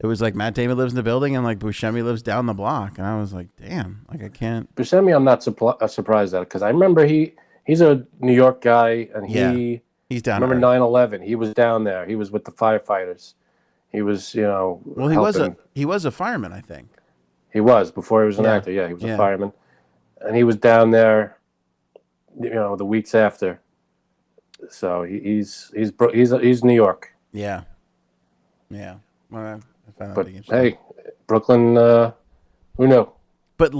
It was like Matt Damon lives in the building and like Buscemi lives down the block. And I was like, damn, like I can't. Buscemi, I'm not surprised at, because I remember he's a New York guy, and he's down. Remember 9/11? He was down there. He was with the firefighters. He was, Well, he was a fireman, I think. He was before he was an actor. Yeah, he was a fireman, and he was down there, the weeks after. So he's New York. Yeah. Well, I found that but being interesting. Hey, Brooklyn, who knew? But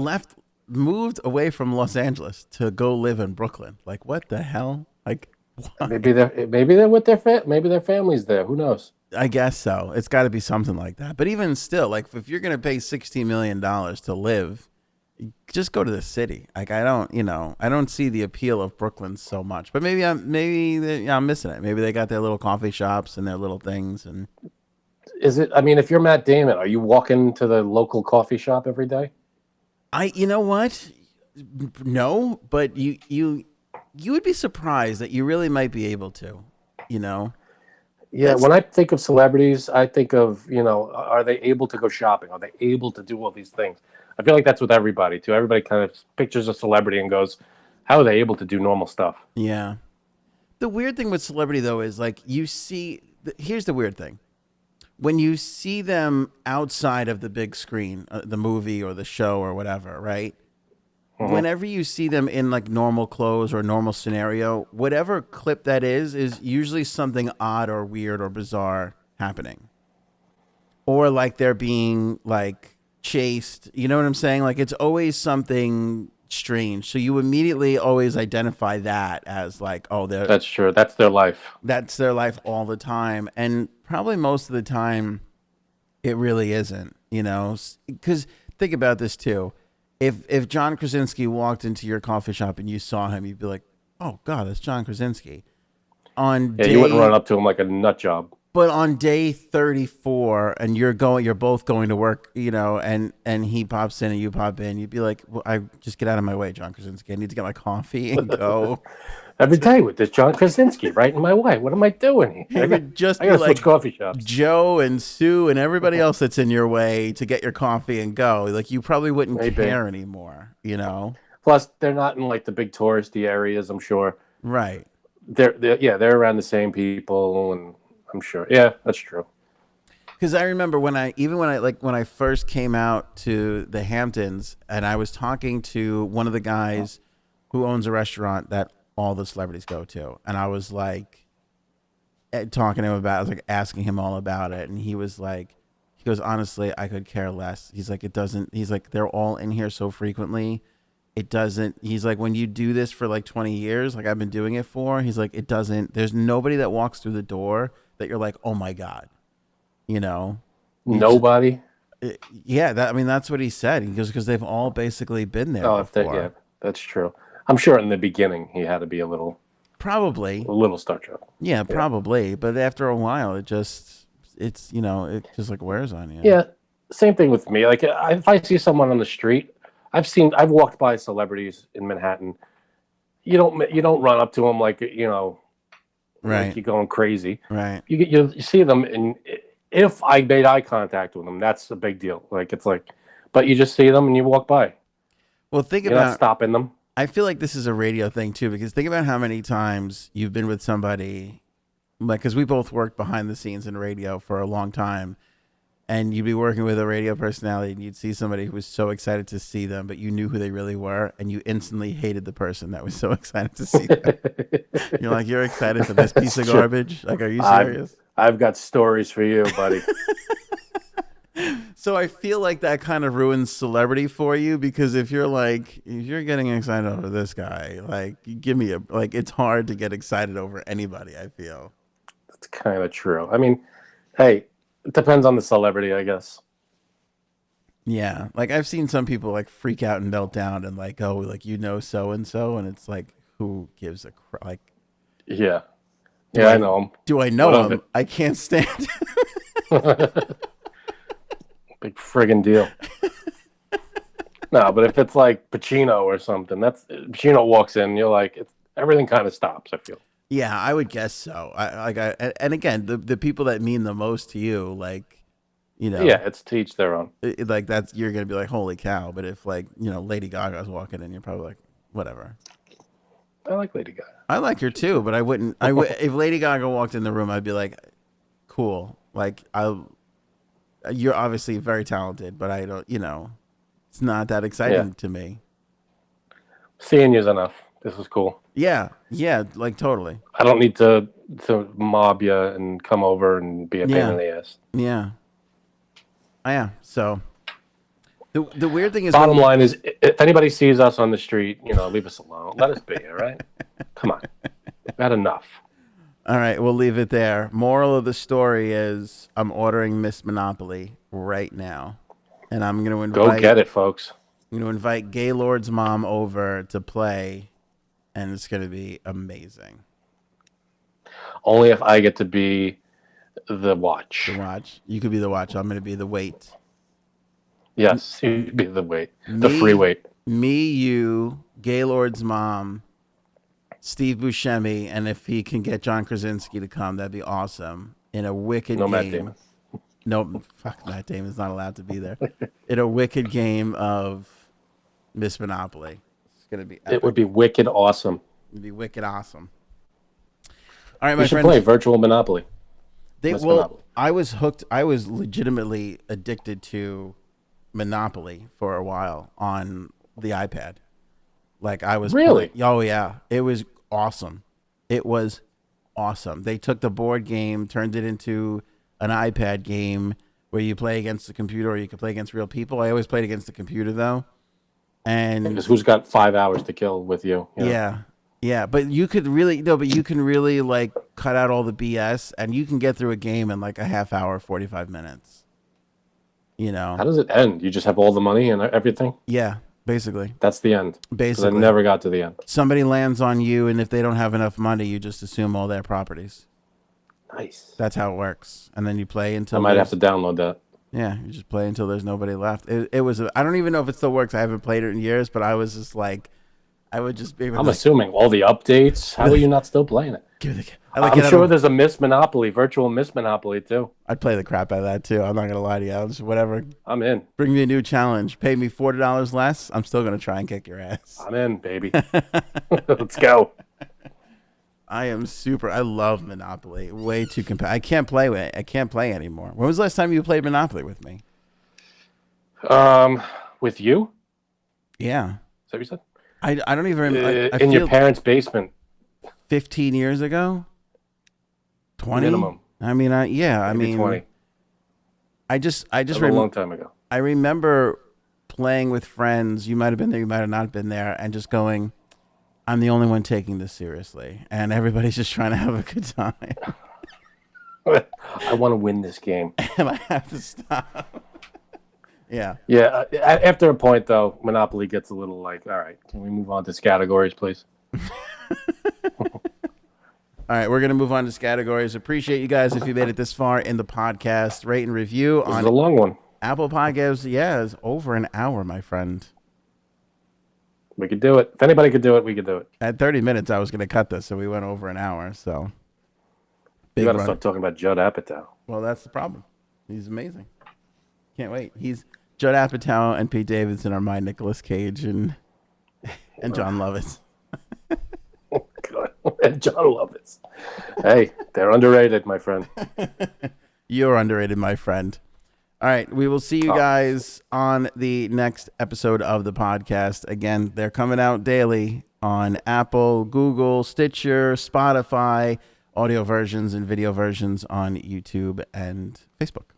moved away from Los Angeles to go live in Brooklyn. Like, what the hell? Like, why? Maybe they're with maybe their family's there. Who knows? I guess so. It's got to be something like that. But even still, like, if you're gonna pay $16 million to live, just go to the city. Like, I don't see the appeal of Brooklyn so much. But maybe I'm missing it. Maybe they got their little coffee shops and their little things. And is it? I mean, if you're Matt Damon, are you walking to the local coffee shop every day? You know what? No, but you would be surprised that you really might be able to. Yeah, when I think of celebrities, I think of, are they able to go shopping? Are they able to do all these things? I feel like that's with everybody, too. Everybody kind of pictures a celebrity and goes, how are they able to do normal stuff? Yeah. The weird thing with celebrity, though, is like here's the weird thing. When you see them outside of the big screen, the movie or the show or whatever, right? Mm-hmm. Whenever you see them in like normal clothes or a normal scenario, whatever clip that is usually something odd or weird or bizarre happening. Or like they're being like chased. You know what I'm saying? Like it's always something strange. So you immediately always identify that as like, oh, That's true. That's their life. that's their life all the time. And probably most of the time, it really isn't, because think about this too. If John Krasinski walked into your coffee shop and you saw him, you'd be like, oh God, that's John Krasinski. On Yeah, you wouldn't run day up to him like a nut job. But on day 34 and you're both going to work, and he pops in and you pop in, you'd be like, well, I just get out of my way, John Krasinski. I need to get my coffee and go. Every day with this John Krasinski right in my way. What am I doing? He would just I be gotta like switch coffee shops. Joe and Sue and everybody else that's in your way to get your coffee and go. Like you probably wouldn't Maybe. care anymore, Plus, they're not in like the big touristy areas. I'm sure. Right. They're around the same people, and I'm sure. Yeah, that's true. Because I remember when I first came out to the Hamptons and I was talking to one of the guys who owns a restaurant that all the celebrities go to, and I was like talking to him about, I was like asking him all about it, and he goes, honestly, I could care less. He's like, it doesn't. He's like, they're all in here so frequently. It doesn't. He's like, when you do this for like 20 years, like I've been doing it for. He's like, it doesn't. There's nobody that walks through the door that you're like, oh my God. Nobody. Yeah, that's what he said. He goes, because they've all basically been there before. Yeah, that's true. I'm sure in the beginning he had to be a little starstruck. Yeah, probably. But after a while, it just like wears on you. Yeah, same thing with me. Like if I see someone on the street, I've walked by celebrities in Manhattan. You don't run up to them like right, like you're going crazy. Right. You see them, and if I made eye contact with them, that's a big deal. Like it's like, but you just see them and you walk by. Well, you're not stopping them. I feel like this is a radio thing too, because think about how many times you've been with somebody, like, because we both worked behind the scenes in radio for a long time, and you'd be working with a radio personality and you'd see somebody who was so excited to see them, but you knew who they really were, and you instantly hated the person that was so excited to see them. You're like, you're excited for this piece of garbage? Like, are you serious? I've got stories for you, buddy. So I feel like that kind of ruins celebrity for you, because if you're getting excited over this guy, like, it's hard to get excited over anybody, I feel. That's kind of true. I mean, hey, it depends on the celebrity, I guess. Yeah. Like I've seen some people like freak out and melt down and like, oh, like, so-and-so. And it's like, who gives a crap? Like, yeah. Yeah, I know him. Do I know him? I can't stand Big friggin' deal. No, but if it's like Pacino or something, Pacino walks in, you're like, everything kind of stops, I feel. Yeah, I would guess so. And again, the people that mean the most to you, like, yeah, it's to each their own. Like you're gonna be like, holy cow. But if like, Lady Gaga's walking in, you're probably like, whatever. I like Lady Gaga. I like her too, but I wouldn't. If Lady Gaga walked in the room, I'd be like, cool. Like you're obviously very talented, but I don't. It's not that exciting to me. Seeing you's enough. This is cool. Yeah, like totally. I don't need to mob you and come over and be a pain in the ass. Yeah. Yeah. So the weird thing is, bottom line is, if anybody sees us on the street, leave us alone. Let us be, all right? Come on. We've had enough. All right, we'll leave it there. Moral of the story is, I'm ordering Miss Monopoly right now, and I'm going to invite. Go get it, folks. I'm going to invite Gaylord's mom over to play, and it's going to be amazing. Only if I get to be the watch. The watch. You could be the watch. I'm going to be the wait. Yes, you'd be the wait. The free wait. Me, you, Gaylord's mom, Steve Buscemi, and if he can get John Krasinski to come, that'd be awesome. In a wicked game. Matt Damon. No, fuck, Matt Damon's not allowed to be there. In a wicked game of Miss Monopoly. It's gonna be epic. It would be wicked awesome. It'd be wicked awesome. All right, my friend. friends. Play virtual Monopoly. Monopoly. I was hooked. I was legitimately addicted to Monopoly for a while on the iPad. Like I was really. Oh yeah, it was awesome. It was awesome. They took the board game, turned it into an iPad game where you play against the computer or you could play against real people. I always played against the computer though. And Because who's got 5 hours to kill with you? You know? yeah. Yeah, but you could really like cut out all the BS and you can get through a game in like a half hour, 45 minutes. You know. How does it end? You just have all the money and everything? Yeah, basically. That's the end. Because I Basically. never got to the end. Somebody lands on you, and if they don't have enough money, you just assume all their properties. Nice. That's how it works. And then you play until I might have to download that. Yeah, you just play until there's nobody left. It was I don't even know if it still works. I haven't played it in years, but I was just like, I would just be. I'm assuming all the updates. How are you not still playing it? I'm sure there's a Miss Monopoly, virtual Miss Monopoly too. I'd play the crap out of that too. I'm not gonna lie to you. I'll just whatever. I'm in. Bring me a new challenge. Pay me $40 less. I'm still gonna try and kick your ass. I'm in, baby. Let's go. I love Monopoly. Way too competitive. I can't play with it. I can't play anymore. When was the last time you played Monopoly with me? With you? Yeah. Is that what you said? I don't even. In your parents' basement. 15 years ago. 20 minimum. I mean, I mean, 20. I just a long time ago. I remember playing with friends. You might have been there. You might have not been there, and just going, I'm the only one taking this seriously, and everybody's just trying to have a good time. I want to win this game, and I have to stop. Yeah. Yeah. After a point, though, Monopoly gets a little like, all right, can we move on to categories, please? All right, we're going to move on to categories. Appreciate you guys if you made it this far in the podcast. Rate and review on a long one. Apple Podcasts. Yeah, it's over an hour, my friend. We could do it. If anybody could do it, we could do it. At 30 minutes, I was going to cut this, so we went over an hour. So you got to start talking about Judd Apatow. Well, that's the problem. He's amazing. Can't wait. He's Judd Apatow and Pete Davidson are my Nicolas Cage and John Lovitz. Oh, God. And John Lovitz. Hey, they're underrated, my friend. You're underrated, my friend. All right, we will see you guys on the next episode of the podcast. Again, they're coming out daily on Apple, Google, Stitcher, Spotify, audio versions and video versions on YouTube and Facebook.